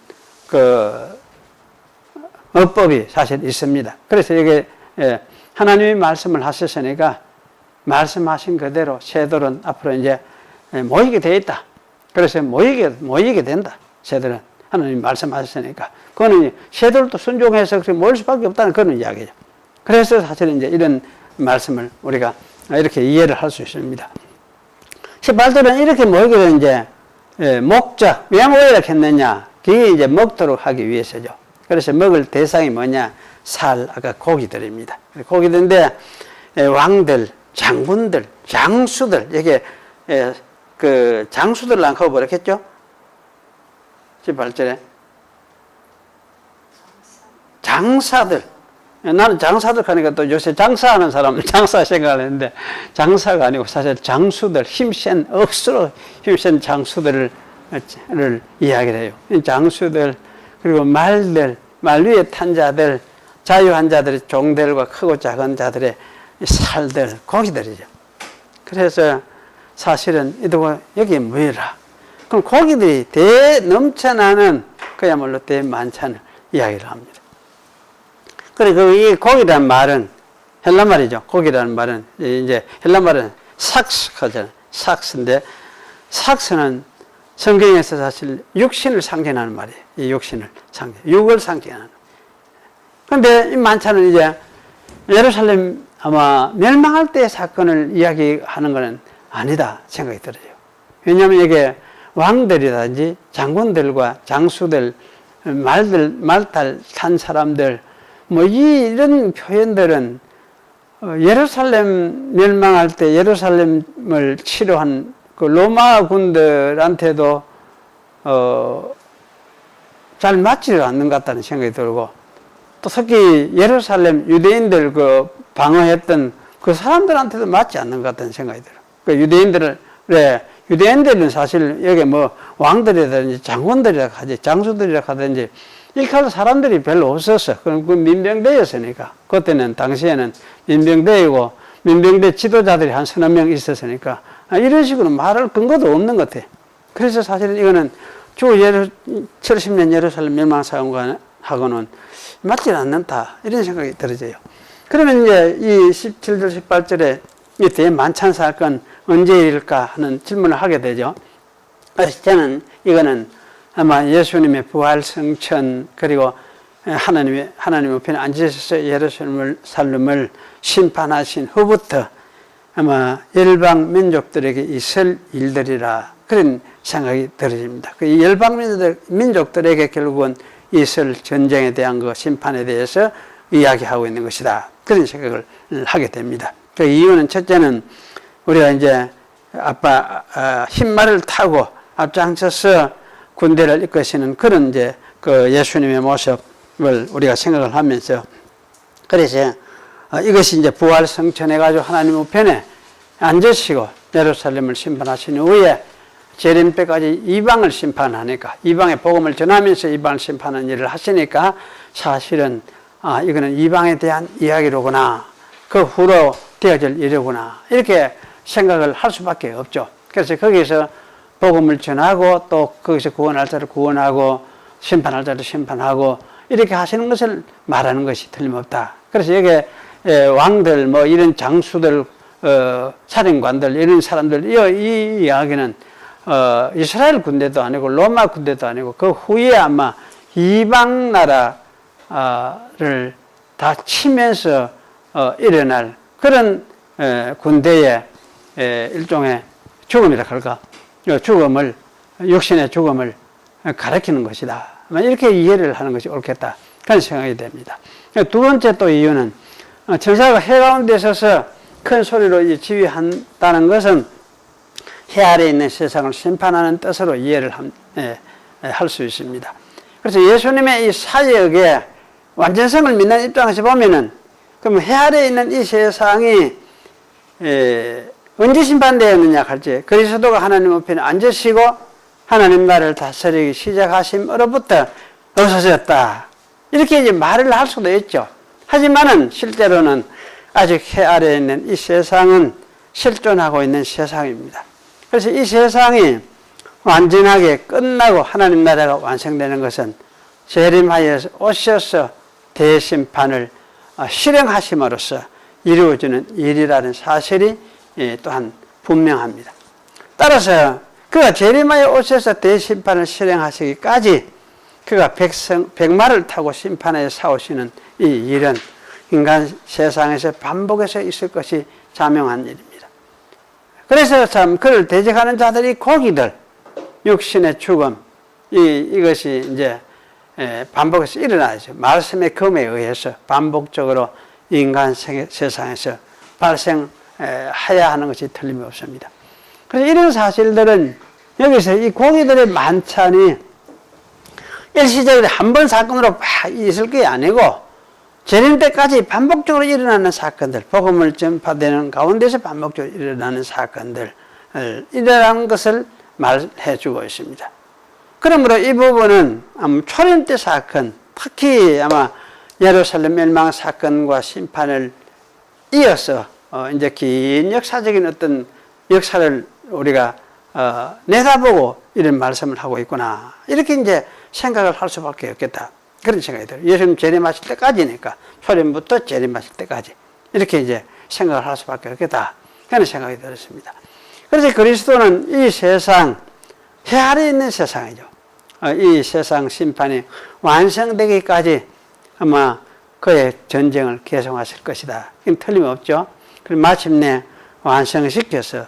어법이 사실 있습니다. 그래서 이게 하나님이 말씀을 하셨으니까 말씀하신 그대로 새들은 앞으로 이제 모이게 되어 있다. 그래서 모이게 된다. 새들은 하나님이 말씀하셨으니까. 그거는 새들도 순종해서 그렇게 모일 수밖에 없다는 그런 이야기죠. 그래서 사실은 이제 이런 말씀을 우리가 이렇게 이해를 할 수 있습니다. 18절은 이렇게 모이게 된 이제 목적, 왜 모이라 했느냐? 그게 이제 먹도록 하기 위해서죠. 그래서 먹을 대상이 뭐냐? 아까 고기들입니다. 고기들인데 왕들, 장군들, 장수들, 이게 장수들을 안 하고 뭐라 했죠? 18절에 장사들, 나는 장사들 하니까 또 요새 장사하는 사람은 장사 생각을 했는데 장사가 아니고 사실 장수들, 힘센, 억수로 힘센 장수들을 이야기를 해요. 장수들, 그리고 말들, 말 위에 탄 자들, 자유한 자들의 종들과 크고 작은 자들의 살들, 고기들이죠. 그래서 사실은 이거 여기 뭐라? 그럼 고기들이 넘쳐나는 그야말로 대만찬을 이야기를 합니다. 그리고 이 고기라는 말은 헬라 말이죠. 고기라는 말은 이제 헬라 말은 삭스거든. 삭스인데 삭스는 성경에서 사실 육신을 상징하는 말이에요. 이 육신을 육을 상징하는. 그런데 이 만찬은 이제 예루살렘 아마 멸망할 때의 사건을 이야기하는 것은 아니다 생각이 들어요. 왜냐하면 이게 왕들이라든지 장군들과 장수들, 말탈 탄 사람들, 뭐 이런 표현들은 예루살렘 멸망할 때 예루살렘을 치료한 그 로마 군들한테도 잘 맞지를 않는 것 같다는 생각이 들고, 또 특히 예루살렘 유대인들 그 방어했던 그 사람들한테도 맞지 않는 것 같다는 생각이 들어요. 그 유대인들은 사실 여기 뭐 왕들이라든지 장군들이라 하지, 장수들이라 하든지 이렇게 할 사람들이 별로 없었어. 그럼 그 민병대였으니까. 그때는 당시에는 민병대이고 민병대 지도자들이 한 서너 명 있었으니까 이런 식으로 말할 근거도 없는 것 같아. 그래서 사실은 이거는 주 70년 예루살렘 멸망사건하고는 맞지 않는다. 이런 생각이 들어져요. 그러면 이제 이 17절, 18절에 이 대만찬 사건 언제 일일까 하는 질문을 하게 되죠. 그래서 저는 이거는 아마 예수님의 부활 성천, 그리고 하나님 우편에 앉으셔서 예루살렘을 심판하신 후부터 아마 열방 민족들에게 있을 일들이라 그런 생각이 들어집니다. 그 열방 민족들에게 결국은 있을 전쟁에 대한 그 심판에 대해서 이야기하고 있는 것이다. 그런 생각을 하게 됩니다. 그 이유는 첫째는 우리가 이제 흰말을 타고 앞장서서 군대를 이끄시는 그런 이제 그 예수님의 모습을 우리가 생각을 하면서, 그래서 이것이 이제 부활 성천해가지고 하나님 우편에 앉으시고 예루살렘을 심판하신 후에 재림 때까지 이방을 심판하니까, 이방의 복음을 전하면서 이방을 심판하는 일을 하시니까 사실은 이거는 이방에 대한 이야기로구나, 그 후로 되어질 일이구나, 이렇게 생각을 할 수밖에 없죠. 그래서 거기서 복음을 전하고 또 거기서 구원할 자를 구원하고 심판할 자를 심판하고 이렇게 하시는 것을 말하는 것이 틀림없다. 그래서 여기에 왕들, 뭐 이런 장수들, 사령관들, 이런 사람들, 이 이야기는 이스라엘 군대도 아니고 로마 군대도 아니고 그 후에 아마 이방 나라를 다 치면서 일어날 그런 군대의 일종의 죽음이라 할까? 죽음을, 육신의 죽음을 가리키는 것이다. 이렇게 이해를 하는 것이 옳겠다. 그런 생각이 됩니다. 두 번째 또 이유는 천사가 해 가운데 서서 큰 소리로 지휘한다는 것은 해 아래에 있는 세상을 심판하는 뜻으로 이해를 할 수 있습니다. 그래서 예수님의 이 사역의 완전성을 믿는 입장에서 보면은, 그럼 해 아래에 있는 이 세상이 언제 심판되었느냐 할지, 그리스도가 하나님 우편에 앉으시고 하나님 나라를 다스리기 시작하심으로부터 없어졌다. 이렇게 이제 말을 할 수도 있죠. 하지만은 실제로는 아직 해 아래에 있는 이 세상은 실존하고 있는 세상입니다. 그래서 이 세상이 완전하게 끝나고 하나님 나라가 완성되는 것은 재림하여 오셔서 대심판을 실행하심으로써 이루어지는 일이라는 사실이 또한 분명합니다. 따라서 그가 재림하여 오셔서 대심판을 실행하시기까지 그가 백마를 타고 심판에 싸우시는 이 일은 인간 세상에서 반복해서 있을 것이 자명한 일입니다. 그래서 참 그를 대적하는 자들이 고기들, 육신의 죽음, 이것이 이제 반복해서 일어나죠. 말씀의 검에 의해서 반복적으로 인간 세상에서 발생해야 하는 것이 틀림없습니다. 그래서 이런 사실들은 여기서 이 고기들의 만찬이 일시적으로 한 번 사건으로 막 있을 게 아니고 재림 때까지 반복적으로 일어나는 사건들, 복음을 전파되는 가운데서 반복적으로 일어나는 사건들, 일어나는 것을 말해 주고 있습니다. 그러므로 이 부분은 초림 때 사건, 특히 아마 예루살렘 멸망 사건과 심판을 이어서 이제 긴 역사적인 어떤 역사를 우리가 내다보고 이런 말씀을 하고 있구나. 이렇게 이제 생각을 할 수밖에 없겠다. 그런 생각이 들어요. 예수님 재림하실 때까지니까, 초림부터 재림하실 때까지. 이렇게 이제 생각을 할 수밖에 없겠다. 그런 생각이 들었습니다. 그래서 그리스도는 이 세상, 해 아래 있는 세상이죠. 이 세상 심판이 완성되기까지 아마 그의 전쟁을 계속하실 것이다. 이건 틀림없죠. 그리고 마침내 완성시켜서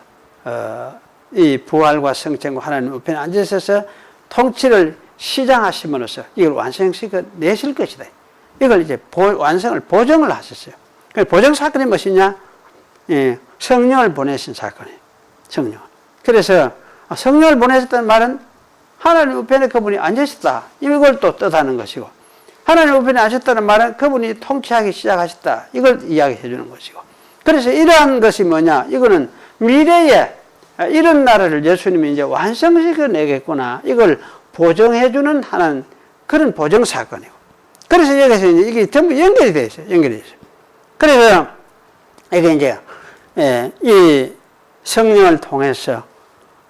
이 부활과 성천과 하나님 우편에 앉으셔서 통치를 시장하심으로써 이걸 완성시켜 내실 것이다. 이걸 이제 완성을 보정을 하셨어요. 보정 사건이 무엇이냐? 예, 성령을 보내신 사건이에요. 성령. 그래서 성령을 보내셨다는 말은 하나님 우편에 그분이 앉으셨다. 이걸 또 뜻하는 것이고, 하나님 우편에 앉으셨다는 말은 그분이 통치하기 시작하셨다. 이걸 이야기해 주는 것이고. 그래서 이러한 것이 뭐냐? 이거는 미래에 이런 나라를 예수님이 이제 완성시켜 내겠구나. 이걸 보정해주는 하는 그런 보정 사건이고. 그래서 여기서 이게 전부 연결이 되어 있어요. 연결이 있어요. 그래서 이게 이제 이 성령을 통해서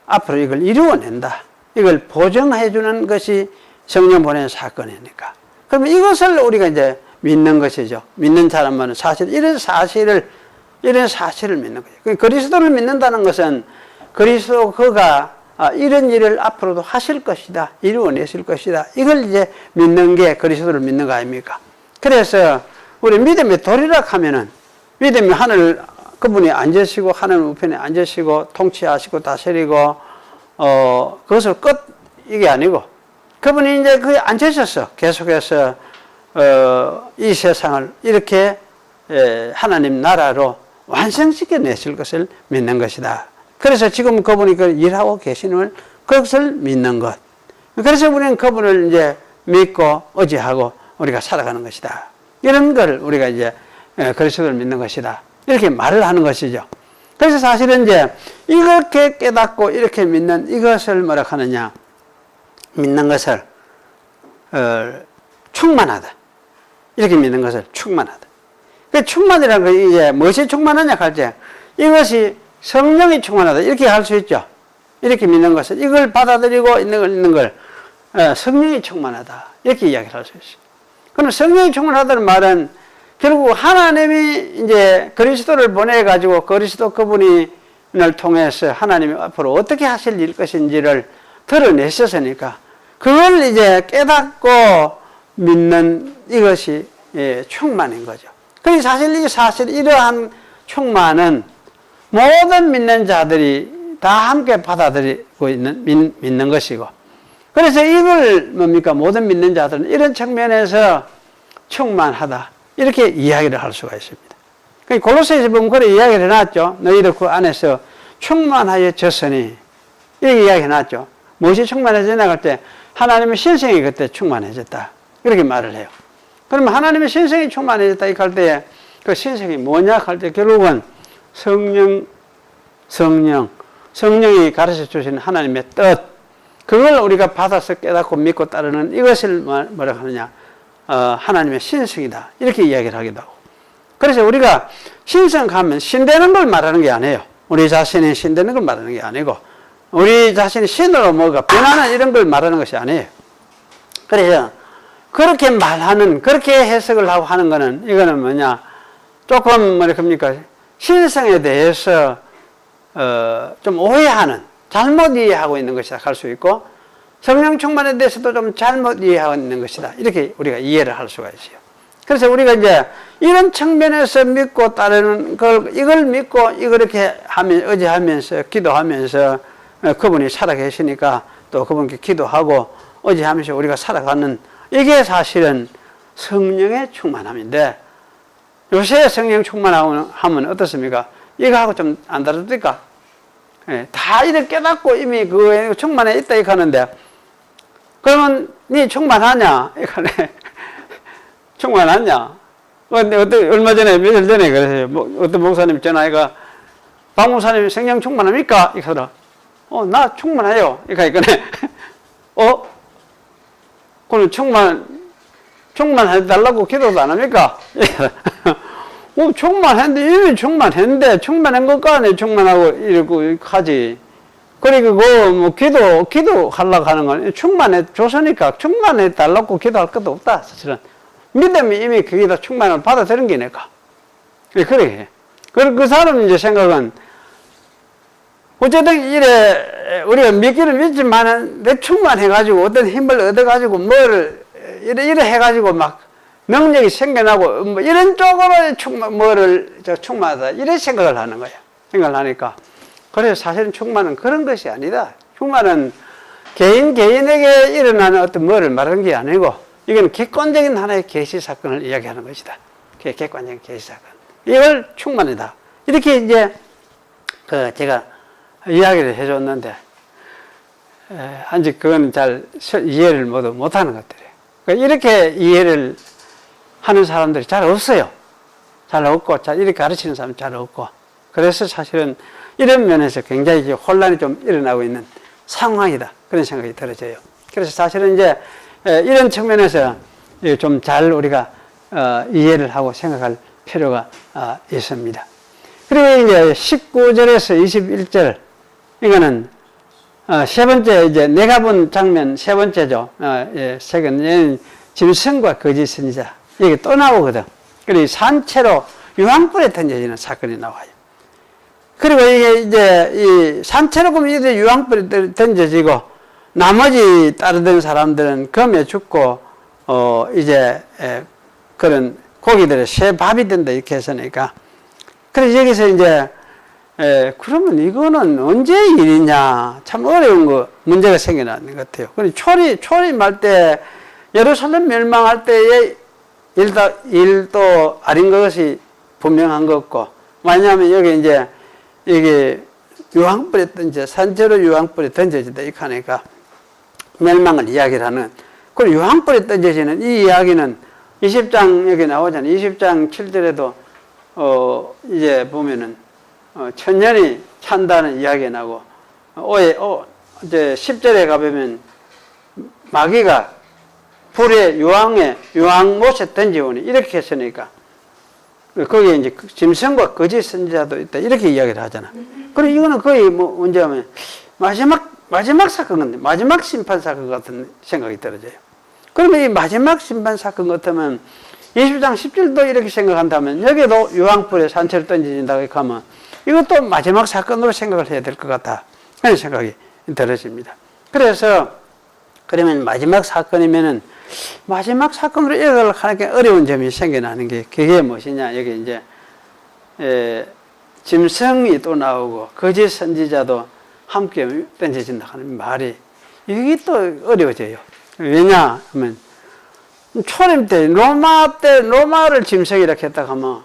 앞으로 이걸 이루어낸다. 이걸 보정해주는 것이 성령 보내는 사건이니까. 그러면 이것을 우리가 이제 믿는 것이죠. 믿는 사람은 사실 이런 사실을 믿는 거죠. 그리스도를 믿는다는 것은 그리스도 그가 이런 일을 앞으로도 하실 것이다. 이루어내실 것이다. 이걸 이제 믿는 게 그리스도를 믿는 거 아닙니까? 그래서 우리 믿음의 도리락하면은 믿음이 하늘 그분이 앉으시고 하늘 우편에 앉으시고 통치하시고 다스리고 그것을 끝 이게 아니고 그분이 이제 거기 앉으셔서 계속해서 이 세상을 이렇게 하나님 나라로 완성시켜 내실 것을 믿는 것이다. 그래서 지금 그분이 그 일하고 계시는 그것을 믿는 것. 그래서 우리는 그분을 이제 믿고 의지하고 우리가 살아가는 것이다. 이런 걸 우리가 이제 그리스도를 믿는 것이다. 이렇게 말을 하는 것이죠. 그래서 사실은 이제 이렇게 깨닫고 이렇게 믿는 이것을 뭐라 하느냐. 믿는 것을 충만하다. 이렇게 믿는 것을 충만하다. 그 충만이라는 거 이제 무엇이 충만하냐 할 때 이것이 성령이 충만하다. 이렇게 할 수 있죠. 이렇게 믿는 것을 이걸 받아들이고 있는 걸 성령이 충만하다. 이렇게 이야기를 할 수 있어요. 그럼 성령이 충만하다는 말은 결국 하나님이 이제 그리스도를 보내가지고 그리스도 그분을 통해서 하나님이 앞으로 어떻게 하실 일 것인지를 드러내셨으니까 그걸 이제 깨닫고 믿는 이것이 충만인 거죠. 그러니 사실 이러한 충만은 모든 믿는 자들이 다 함께 받아들이고 있는 믿는 것이고 그래서 이걸 뭡니까? 모든 믿는 자들은 이런 측면에서 충만하다. 이렇게 이야기를 할 수가 있습니다. 그러니까 골로새서 보면 그렇게 이야기를 해놨죠. 너희들 그 안에서 충만하여졌으니 이렇게 이야기해놨죠. 무엇이 충만해졌냐 할 때 하나님의 신성이 그때 충만해졌다. 이렇게 말을 해요. 그러면 하나님의 신성이 충만해졌다 이렇게 할 때 그 신성이 뭐냐 할 때 결국은 성령이 가르쳐 주신 하나님의 뜻 그걸 우리가 받아서 깨닫고 믿고 따르는 이것을 뭐라 하느냐 하나님의 신성이다 이렇게 이야기를 하기도 하고 그래서 우리가 신성하면 신되는 걸 말하는 게 아니에요. 우리 자신이 신되는 걸 말하는 게 아니고 우리 자신이 신으로 뭐가 변하는 이런 걸 말하는 것이 아니에요. 그래서 그렇게 말하는 그렇게 해석을 하고 하는 거는 이거는 뭐냐 조금 뭐랄까 신성에 대해서 좀 오해하는 잘못 이해하고 있는 것이다 할 수 있고 성령 충만에 대해서도 좀 잘못 이해하고 있는 것이다 이렇게 우리가 이해를 할 수가 있어요. 그래서 우리가 이제 이런 측면에서 믿고 따르는 걸 이걸 믿고 이렇게 하면 의지하면서 기도하면서 그분이 살아계시니까 또 그분께 기도하고 의지하면서 우리가 살아가는 이게 사실은 성령의 충만함인데 요새 성령 충만하면 어떻습니까? 이거하고 좀 안 다릅니까? 다 이렇게 깨닫고 이미 그 충만해 있다 이렇게 하는데 그러면 니 충만하냐? 이거네. 충만하냐? 얼마 전에, 며칠 전에 그랬어요. 어떤 목사님 전화해가, 박 목사님 성령 충만합니까? 이렇게 하더라. 나 충만해요. 이렇게 하니까, 그럼 충만해달라고 기도도 안 합니까? 충만했는데, 이미 충만했는데, 충만한 것과 아니 충만하고 이러고 하지. 그리고 기도 하려고 하는 건 충만해 줬으니까 충만해 달라고 기도할 것도 없다, 사실은. 믿음이 이미 그게 다 충만을 받아들인 게니까. 그래. 그 사람 이제 생각은, 어쨌든 우리가 믿기는 믿지만은, 내 충만해가지고, 어떤 힘을 얻어가지고, 이래 해가지고 막, 능력이 생겨나고, 이런 쪽으로 충만하다. 이런 생각을 하는 거예요. 생각을 하니까. 그래서 사실은 충만은 그런 것이 아니다. 충만은 개인에게 일어나는 어떤 뭐를 말하는 게 아니고, 이건 객관적인 하나의 계시 사건을 이야기하는 것이다. 객관적인 계시 사건. 이걸 충만이다. 이렇게 이제, 제가 이야기를 해줬는데, 아직 그건 잘 이해를 모두 못하는 것들이에요. 그러니까 이렇게 이해를 하는 사람들이 잘 없어요. 잘 없고, 이렇게 가르치는 사람 잘 없고. 그래서 사실은 이런 면에서 굉장히 혼란이 좀 일어나고 있는 상황이다. 그런 생각이 들어져요. 그래서 사실은 이제 이런 측면에서 좀 잘 우리가 이해를 하고 생각할 필요가 있습니다. 그리고 이제 19절에서 21절, 이거는 세 번째, 이제 내가 본 장면 세 번째죠. 최근 짐승과 거짓 선지자. 여기 또 나오거든. 그리고 산채로 유황불에 던져지는 사건이 나와요. 그리고 이게 이제 이 산채로 보면 이제 유황불에 던져지고, 나머지 따르던 사람들은 검에 죽고, 이제 그런 고기들의 새 밥이 된다 이렇게 했으니까. 그래서 여기서 이제 그러면 이거는 언제 일이냐, 참 어려운 문제가 생겨나는 것 같아요. 그리고 초림할 때, 예루살렘 멸망할 때의 일도 아닌 것이 분명한 것 같고, 왜냐하면 여기 이제 이게 유황불에 산채로 유황불에 던져진다 이렇게 하니까 멸망을 이야기를 하는. 그리고 유황불에 던져지는 이 이야기는 20장 여기 나오잖아요. 20장 7절에도 이제 보면은 천년이 찬다는 이야기가 나고, 이제 10절에 가보면 마귀가 불에 유황못에 던져오니 이렇게 했으니까, 거기에 이제 짐승과 거짓 선지자도 있다 이렇게 이야기를 하잖아. 그리고 이거는 거의 언제하면 마지막 사건 같은데, 마지막 심판 사건 같은 생각이 들어져요. 그러면 이 마지막 심판 사건 같으면 20장 10절도 이렇게 생각한다면, 여기도 유황불에 산채로 던져진다고 이렇게 하면 이것도 마지막 사건으로 생각을 해야 될 것 같다, 그런 생각이 들어집니다. 그래서 그러면 마지막 사건이면은 마지막 사건으로 이어가려고 하니까 어려운 점이 생겨나는 게, 그게 무엇이냐, 여기 이제 짐승이 또 나오고 거짓 선지자도 함께 던져진다 하는 말이, 이게 또 어려워져요. 왜냐하면 초림 때 로마를 짐승이라 했다고 하면,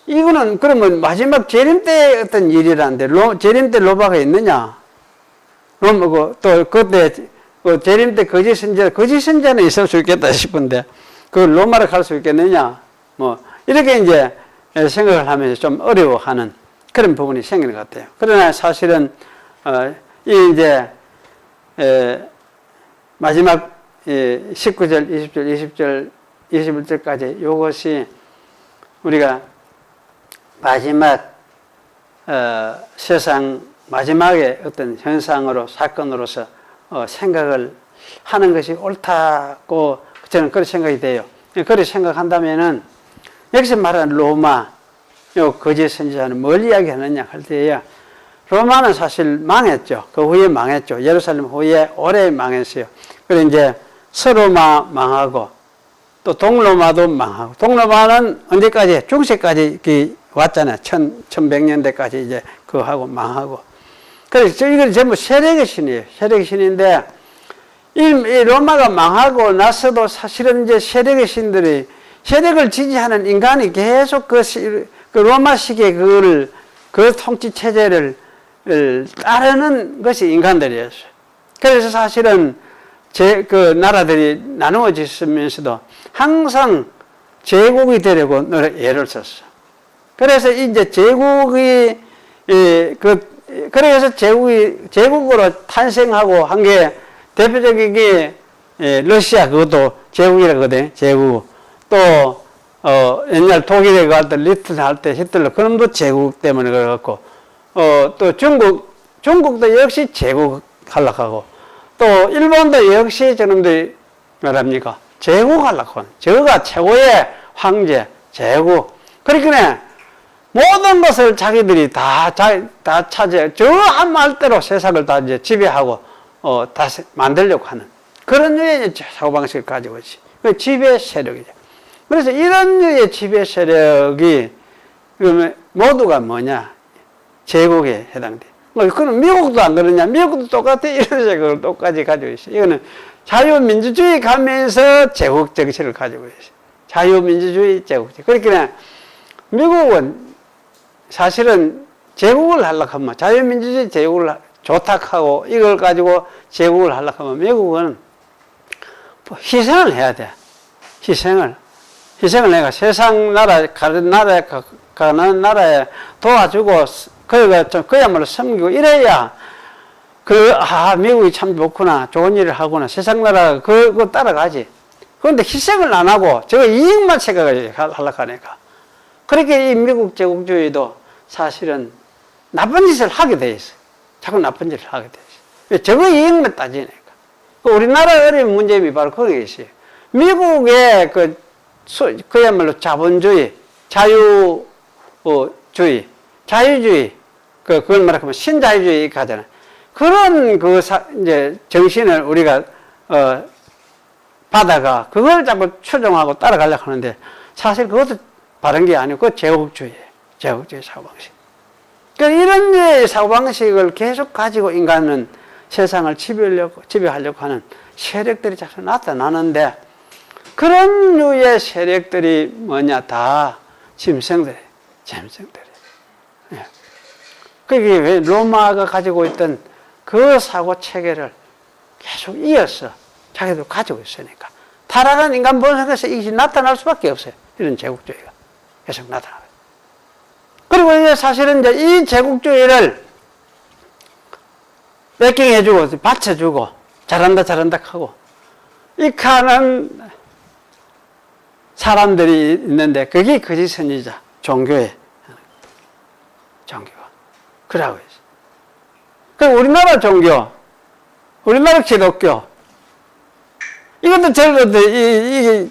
이거는 그러면 마지막 재림 때 어떤 일이라는데, 재림 때 로마가 있느냐? 또 그때 재림 때 거짓 선지자는 있을 수 있겠다 싶은데, 그 로마를 갈 수 있겠느냐? 이렇게 이제 생각을 하면서 좀 어려워하는 그런 부분이 생기는 것 같아요. 그러나 사실은, 이제, 마지막 19절, 20절, 20절, 21절까지 이것이 우리가 마지막 세상 마지막에 어떤 현상으로, 사건으로서 생각을 하는 것이 옳다고 저는 그렇게 생각이 돼요. 그렇게 생각한다면은 여기서 말하는 로마, 요 거짓 선지자는 뭘 이야기하느냐 할 때에야, 로마는 사실 망했죠. 그 후에 망했죠. 예루살렘 후에 오래 망했어요. 그리고 이제 서로마 망하고, 또 동로마도 망하고, 동로마는 언제까지? 중세까지 왔잖아요. 1100년대까지 이제 그거 하고 망하고. 그래서 이건 전부 세력의 신이에요. 세력의 신인데, 이 로마가 망하고 나서도 사실은 이제 세력의 신들이, 세력을 지지하는 인간이 계속 그 로마식의 그 통치 체제를 따르는 것이 인간들이었어요. 그래서 사실은 그 나라들이 나누어졌으면서도 항상 제국이 되려고 애를 썼어. 그래서 이제 제국이, 그래서 제국으로 탄생하고 한 게 대표적인 게 러시아 그것도 제국이라거든. 제국. 또 옛날 독일에 갈 때 리튼 할 때 히틀러 그놈도 제국 때문에 그래갖고 또 중국도 역시 제국 하려고 하고 또 일본도 역시 저놈들이 뭐랍니까 제국 하려고 하는 저가 최고의 황제 제국. 그러니까 모든 것을 자기들이 다 차지해 저 한 말대로 세상을 다 이제 지배하고 다 만들려고 하는 그런 류의 사고방식을 가지고 있지. 그 지배 세력이죠. 그래서 이런 류의 지배 세력이 모두가 뭐냐? 제국에 해당돼. 그건 미국도 안 그러냐? 미국도 똑같아. 이런 식으로 똑같이 가지고 있어. 이거는 자유민주주의 가면서 제국 정신을 가지고 있어. 자유민주주의 제국주의. 그러니까 미국은 사실은 제국을 하려고 하면 자유민주주의 제국을 조탁하고 이걸 가지고 제국을 하려고 하면 미국은 희생을 해야 돼. 희생을 내가 세상 나라, 다른 나라에 가는 나라에 도와주고, 그야말로 섬기고, 이래야, 미국이 참 좋구나, 좋은 일을 하구나, 세상 나라가 그거 따라가지. 그런데 희생을 안 하고, 저거 이익만 생각하려고 하니까. 그렇게 이 미국 제국주의도 사실은 나쁜 짓을 하게 돼 있어. 자꾸 나쁜 짓을 하게 돼 있어. 저거 이익만 따지니까. 우리나라의 어려운 문제점이 바로 거기에 있어요. 미국의 그야말로 자본주의, 자유주의, 그걸 말하면 신자유주의 가잖아요. 그런 이제 정신을 우리가, 받아가, 그걸 자꾸 추종하고 따라가려고 하는데, 사실 그것도 바른 게 아니고, 그 제국주의예요. 제국주의 사고방식. 이런 류의 사고방식을 계속 가지고 인간은 세상을 지배하려고 하는 세력들이 자꾸 나타나는데, 그런 류의 세력들이 뭐냐, 다 짐승들이에요. 예. 그게 왜 로마가 가지고 있던 그 사고 체계를 계속 이어서 자기도 가지고 있으니까. 타락한 인간 본성에서 이것이 나타날 수밖에 없어요. 이런 제국주의가 계속 나타나요. 그리고 이제 사실은 이제 이 제국주의를 백킹해주고, 받쳐주고, 잘한다 하고, 이 칸은 사람들이 있는데, 그게 거짓 선지자, 종교가. 그러고 있어. 그 우리나라 종교, 우리나라 기독교, 이것도 저것도, 이게,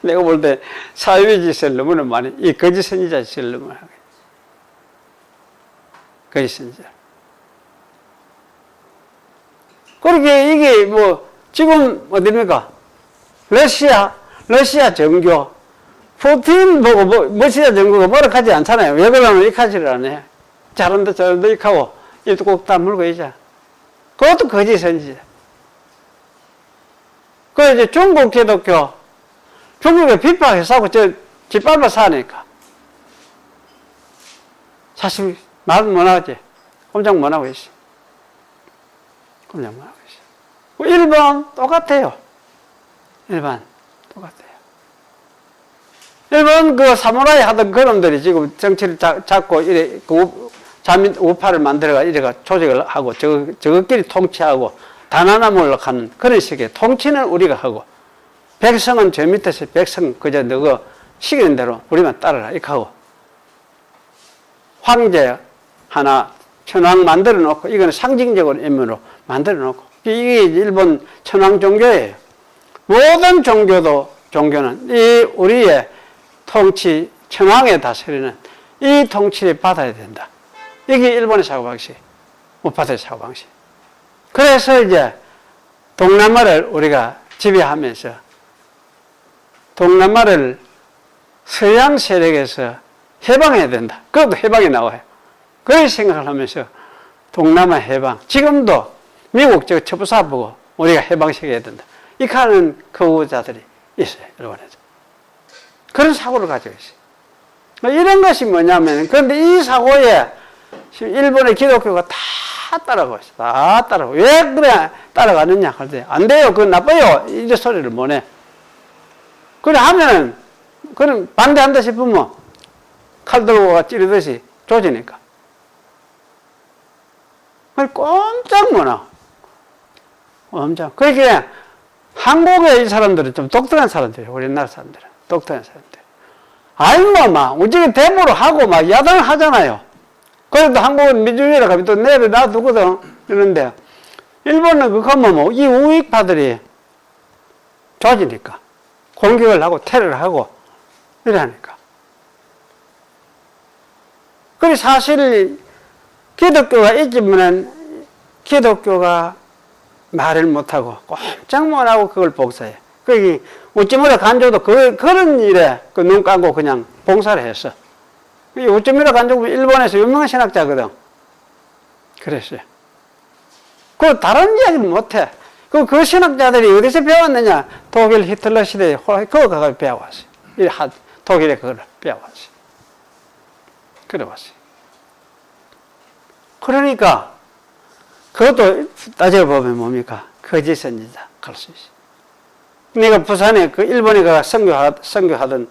내가 볼 때 사회주의 짓을 너무나 많이, 이 거짓 선지자 짓을 너무 하게. 거짓 선지자. 그렇게 이게 지금 어딥니까? 러시아 정교. 푸틴 보고 러시아 정교가 뭐라하지 않잖아요. 왜 그러면 이카지를 안 해? 잘한다 이카고 입도 꼭 다물고 있자. 그것도 거짓 선지자. 그 이제 중국 기독교. 중국에 비판해서 하고 짓밟아 사니까. 사실 말 못하지. 꼼짝 못하고 있어. 꼼짝 못하고 있어. 일본 똑같아요. 일본 똑같아요. 일본 그 사무라이 하던 그놈들이 지금 정치를 잡고 이래 자민 우파를 만들어가 이래가 조직을 하고 저것끼리 통치하고 단하나물로 가는 그런 식의 통치는 우리가 하고 백성은 저 밑에서 백성 그저 너가 시키는 대로 우리만 따라라 이렇게 하고 황제 하나 천황 만들어 놓고 이거는 상징적으로 인물로 만들어 놓고 이게 일본 천황 종교예요. 모든 종교는 이 우리의 통치 천황의 다스리는 이 통치를 받아야 된다. 이게 일본의 사고방식, 우파들의 사고방식. 그래서 이제 동남아를 우리가 지배하면서 동남아를 서양 세력에서 해방해야 된다. 그것도 해방이 나와요. 그런 생각을 하면서 동남아 해방. 지금도 미국 첩보사 보고 우리가 해방시켜야 된다. 이 하는 거구자들이 있어요. 일본에서. 그런 사고를 가지고 있어요. 이런 것이 뭐냐면, 그런데 이 사고에 일본의 기독교가 다 따라가고 있어. 다 따라가고. 왜 그래 따라가느냐 할 때, 안 돼요. 그건 나빠요. 이런 소리를 못 해. 그래 하면은, 그럼 반대한다 싶으면 칼 들고 찌르듯이 조지니까. 꼼짝 못하. 꼼짝. 그러니까 한국의 이 사람들은 좀 독특한 사람들이에요. 우리나라 사람들은. 독특한 사람들. 아이고, 막, 우리 대모로 하고 막 야당을 하잖아요. 그래도 한국은 민주주의라 하면 또 내를 놔두거든. 이런데, 일본은 그거 하면 뭐, 이 우익파들이 좋아지니까. 공격을 하고, 테러를 하고, 이러니까. 그래, 사실, 기독교가 있지만은, 기독교가 말을 못하고, 꼼짝 못하고 그걸 복사해. 그게, 우찌무라 간조도 그런 일에 그 눈 감고 그냥 봉사를 했어. 우찌무라 간조도 일본에서 유명한 신학자거든. 그랬어요. 그 다른 이야기는 못해. 그 신학자들이 어디서 배웠느냐? 독일 히틀러 시대에 그거 가서 배워왔어요. 독일에 그걸 배워왔어요. 그래 왔어요. 그러니까, 그것도 따져보면 뭡니까? 거짓 선지자 갈 수 있어요. 내가 부산에 그 일본에 가 선교하던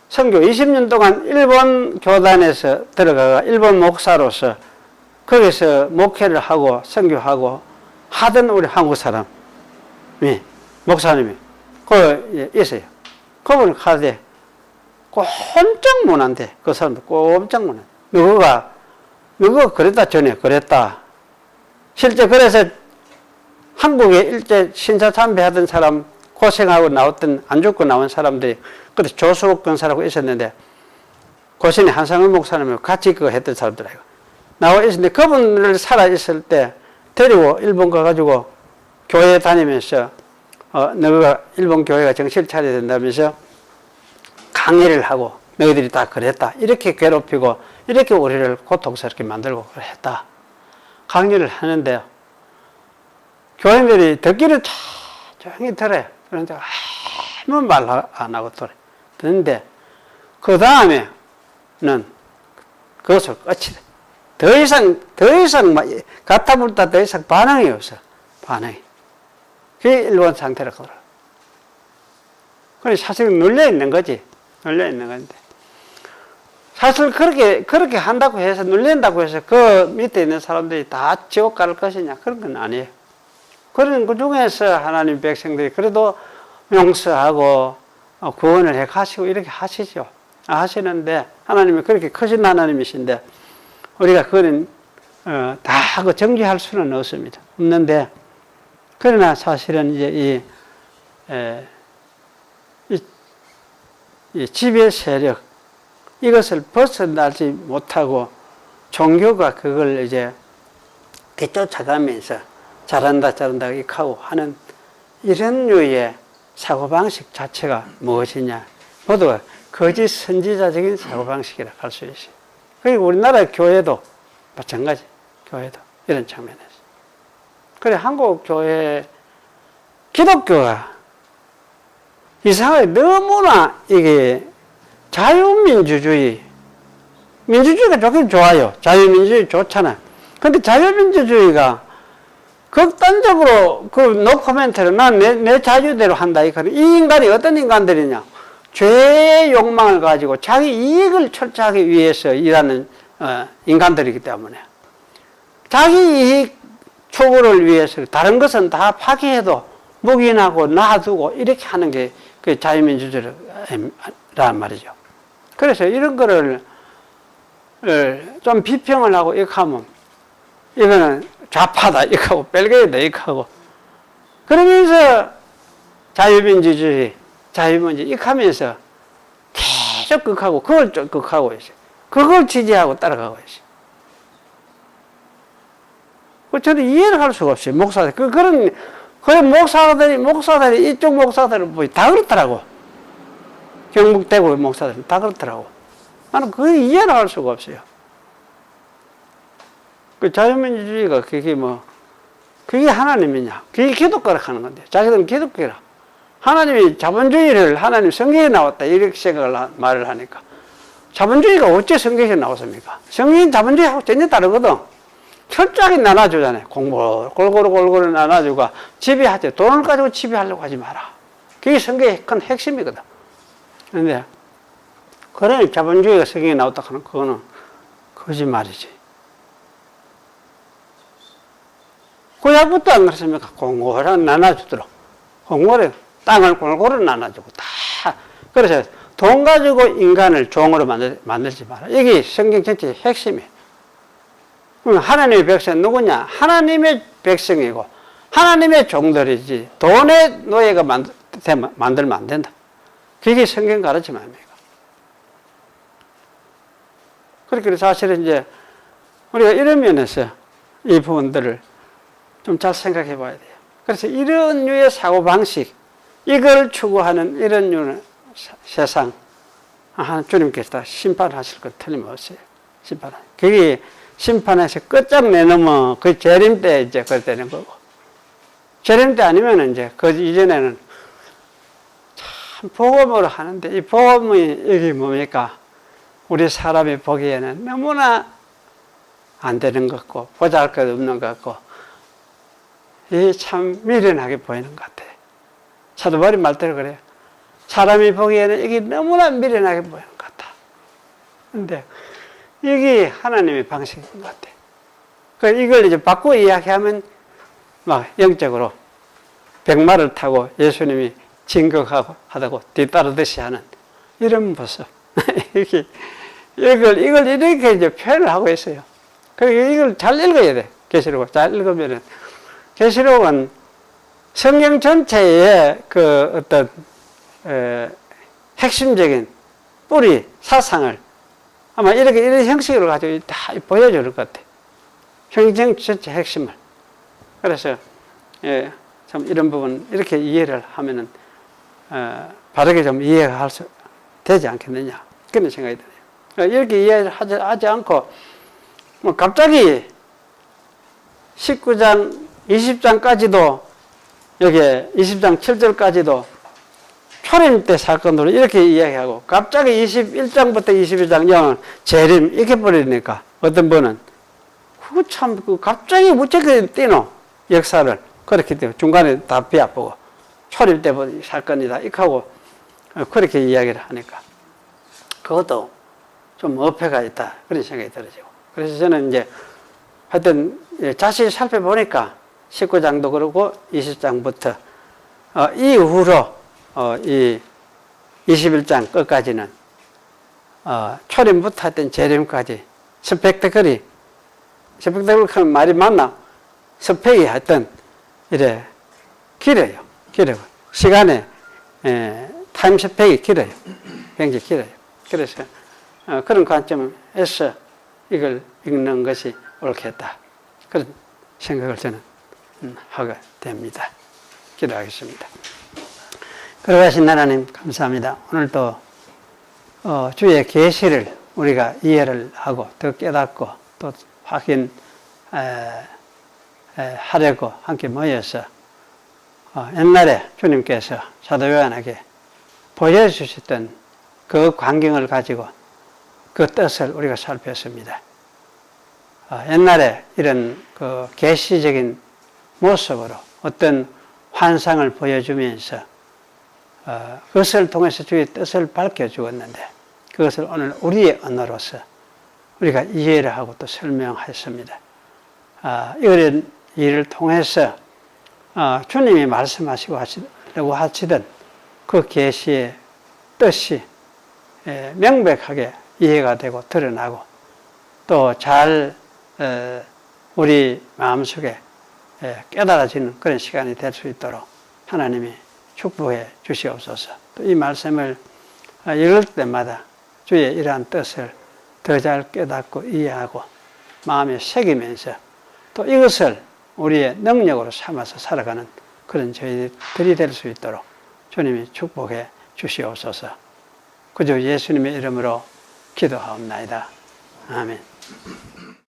선교 20년 동안 일본 교단에서 들어가가 일본 목사로서 거기서 목회를 하고 선교하고 하던 우리 한국 사람, 목사님이 그 있어요. 그분을 가되 꼼짝 못한대. 그 사람도 꼼짝 못한대. 누가 그랬다 전에 그랬다. 실제 그래서 한국에 일제 신사참배하던 사람 고생하고 나왔던 안 죽고 나온 사람들이 그때 조수옥 권사라고 있었는데 고신의 한상을 목사님하고 같이 그거 했던 사람들이에요. 나와 있었는데 그분을 살아 있을 때 데리고 일본 가가지고 교회 다니면서 너가 일본 교회가 정신을 차려야 된다면서 강의를 하고 너희들이 다 그랬다. 이렇게 괴롭히고 이렇게 우리를 고통스럽게 만들고 그랬다. 강의를 하는데 교인들이 듣기를 조용히 들어요. 그런데 아무 말 안 하고 듣는데 그 다음에는 그것을 끝이다. 더 이상 가타불다 더 이상 반응이 없어. 반응이. 그게 일본 상태라 그래. 그래 사실은 눌려 있는 거지. 눌려 있는 건데. 사실 그렇게 한다고 해서 눌린다고 해서 그 밑에 있는 사람들이 다 지옥 갈 것이냐 그런 건 아니에요. 그런 그 중에서 하나님 백성들이 그래도 용서하고 구원을 해 가시고 이렇게 하시죠. 하시는데 하나님이 그렇게 크신 하나님이신데 우리가 그거는 다 정지할 수는 없습니다. 없는데 그러나 사실은 이제 이 지배 세력 이것을 벗어나지 못하고 종교가 그걸 이제 쫓아가면서 잘한다 이렇게 하고 하는 이런 류의 사고방식 자체가 무엇이냐 모두가 거짓 선지자적인 사고방식이라 할 수 있어요. 그리고 우리나라 교회도 마찬가지. 교회도 이런 장면에서. 그래 한국 교회 기독교가 이상하게 너무나 이게 민주주의가 좋긴 좋아요. 자유민주주의 좋잖아. 근데 자유민주주의가 극단적으로 그 노코멘트로 난 내 자유대로 한다. 이 인간이 어떤 인간들이냐. 죄의 욕망을 가지고 자기 이익을 철저하기 위해서 일하는 인간들이기 때문에 자기 이익 추구를 위해서 다른 것은 다 파괴해도 묵인하고 놔두고 이렇게 하는 게 그 자유민주주의란 말이죠. 그래서 이런 거를 좀 비평을 하고 이렇게 하면 이거는 좌파다 이렇게 하고 벨게이다 이렇게 하고 그러면서 자유민주주의 이렇게 하면서 계속 극하고 그걸 좀 극하고 있어요. 그걸 지지하고 따라가고 있어요. 저는 이해를 할 수가 없어요. 목사들. 그런 목사들이 이쪽 목사들은 뭐 다 그렇더라고. 경북 대구 목사들은 다 그렇더라고. 나는 그걸 이해를 할 수가 없어요. 그 자유민주주의가 그게 하나님이냐. 그게 기독교라 하는 건데. 자기들은 기독교라. 하나님이 자본주의를 하나님 성경에 나왔다. 이렇게 말을 하니까. 자본주의가 어째 성경에 나왔습니까? 성경은 자본주의하고 전혀 다르거든. 철저하게 나눠주잖아요. 골고루 나눠주고 지배하지. 돈을 가지고 지배하려고 하지 마라. 그게 성경의 큰 핵심이거든. 그런데 그러니 자본주의가 성경에 나왔다 하는 그거는 거짓말이지. 구약부터 안 그렇습니까? 공고를 나눠주도록. 공고를, 땅을 골고루 나눠주고 다. 그래서 돈 가지고 인간을 종으로 만들지 마라. 이게 성경 전체의 핵심이에요. 그럼 하나님의 백성은 누구냐? 하나님의 백성이고 하나님의 종들이지 돈의 노예가 만들면 안 된다. 그게 성경 가르침 아닙니까? 그렇게 사실은 이제 우리가 이런 면에서 이 부분들을 좀 잘 생각해 봐야 돼요. 그래서 이런 류의 사고방식, 이걸 추구하는 이런 류의 세상, 주님께서 다 심판하실 것 틀림없어요. 그게 심판에서 끝장내놓으면 그 재림 때 이제 그럴 되는 거고. 재림 때 아니면 이제 그 이전에는 참 복음으로 하는데 이 복음이 이게 뭡니까? 우리 사람이 보기에는 너무나 안 되는 것 같고 보잘 것 없는 것 같고 이 참 미련하게 보이는 것 같아요. 사도 바울이 말대로 그래요. 사람이 보기에는 이게 너무나 미련하게 보이는 것 같다. 그런데 이게 하나님의 방식인 것 같아요. 그러니까 이걸 이제 바꾸어 이야기하면 막 영적으로 백마를 타고 예수님이 진격하고 하다고 뒤따르듯이 하는 이런 모습. 이걸 이렇게 이제 표현을 하고 있어요. 그러니까 이걸 잘 읽어야 돼. 계시록을 잘 읽으면은 계시록은 성경 전체의 그 어떤 핵심적인 뿌리 사상을 아마 이런 형식으로 가지고 다 보여줄 것 같아. 성경 전체 핵심을. 그래서 참 이런 부분 이렇게 이해를 하면은 바르게 좀 이해가 되지 않겠느냐 그런 생각이 드네요. 이렇게 이해를 하지 않고 뭐 갑자기 19장 20장까지도 여기 20장 7절까지도 초림 때 사건으로 이렇게 이야기하고 갑자기 21장부터 22장 영은 재림 이렇게 버리니까 어떤 분은 그거 참 갑자기 무척 뛰노 역사를 그렇게 되고 중간에 다 비아보고 초림 때 사건이다 이렇게 하고 그렇게 이야기를 하니까 그것도 좀 어폐가 있다 그런 생각이 들어지고 그래서 저는 이제 하여튼 자세히 살펴보니까 19장도 그렇고 20장부터 이후로 이 21장 끝까지는 초림부터 하여튼 재림까지 스펙터클이 하면 말이 맞나? 스펙이 하여튼 이래 길어요. 시간에 타임 스펙이 길어요. 굉장히 길어요. 그래서 그런 관점에서 이걸 읽는 것이 옳겠다. 그런 생각을 저는 하게 됩니다. 기도하겠습니다. 거룩하신 하나님 감사합니다. 오늘도 주의 계시를 우리가 이해를 하고 더 깨닫고 또 확인하려고 함께 모여서 옛날에 주님께서 사도 요한에게 보여주셨던 그 광경을 가지고 그 뜻을 우리가 살폈습니다. 옛날에 이런 그 계시적인 모습으로 어떤 환상을 보여주면서 그것을 통해서 주의 뜻을 밝혀주었는데 그것을 오늘 우리의 언어로서 우리가 이해를 하고 또 설명했습니다. 이런 일을 통해서 주님이 말씀하시려고 하시던 그 계시의 뜻이 명백하게 이해가 되고 드러나고 또 잘 우리 마음속에 깨달아지는 그런 시간이 될 수 있도록 하나님이 축복해 주시옵소서. 또 이 말씀을 읽을 때마다 주의 이러한 뜻을 더 잘 깨닫고 이해하고 마음에 새기면서 또 이것을 우리의 능력으로 삼아서 살아가는 그런 저희들이 될 수 있도록 주님이 축복해 주시옵소서. 그저 예수님의 이름으로 기도하옵나이다. 아멘.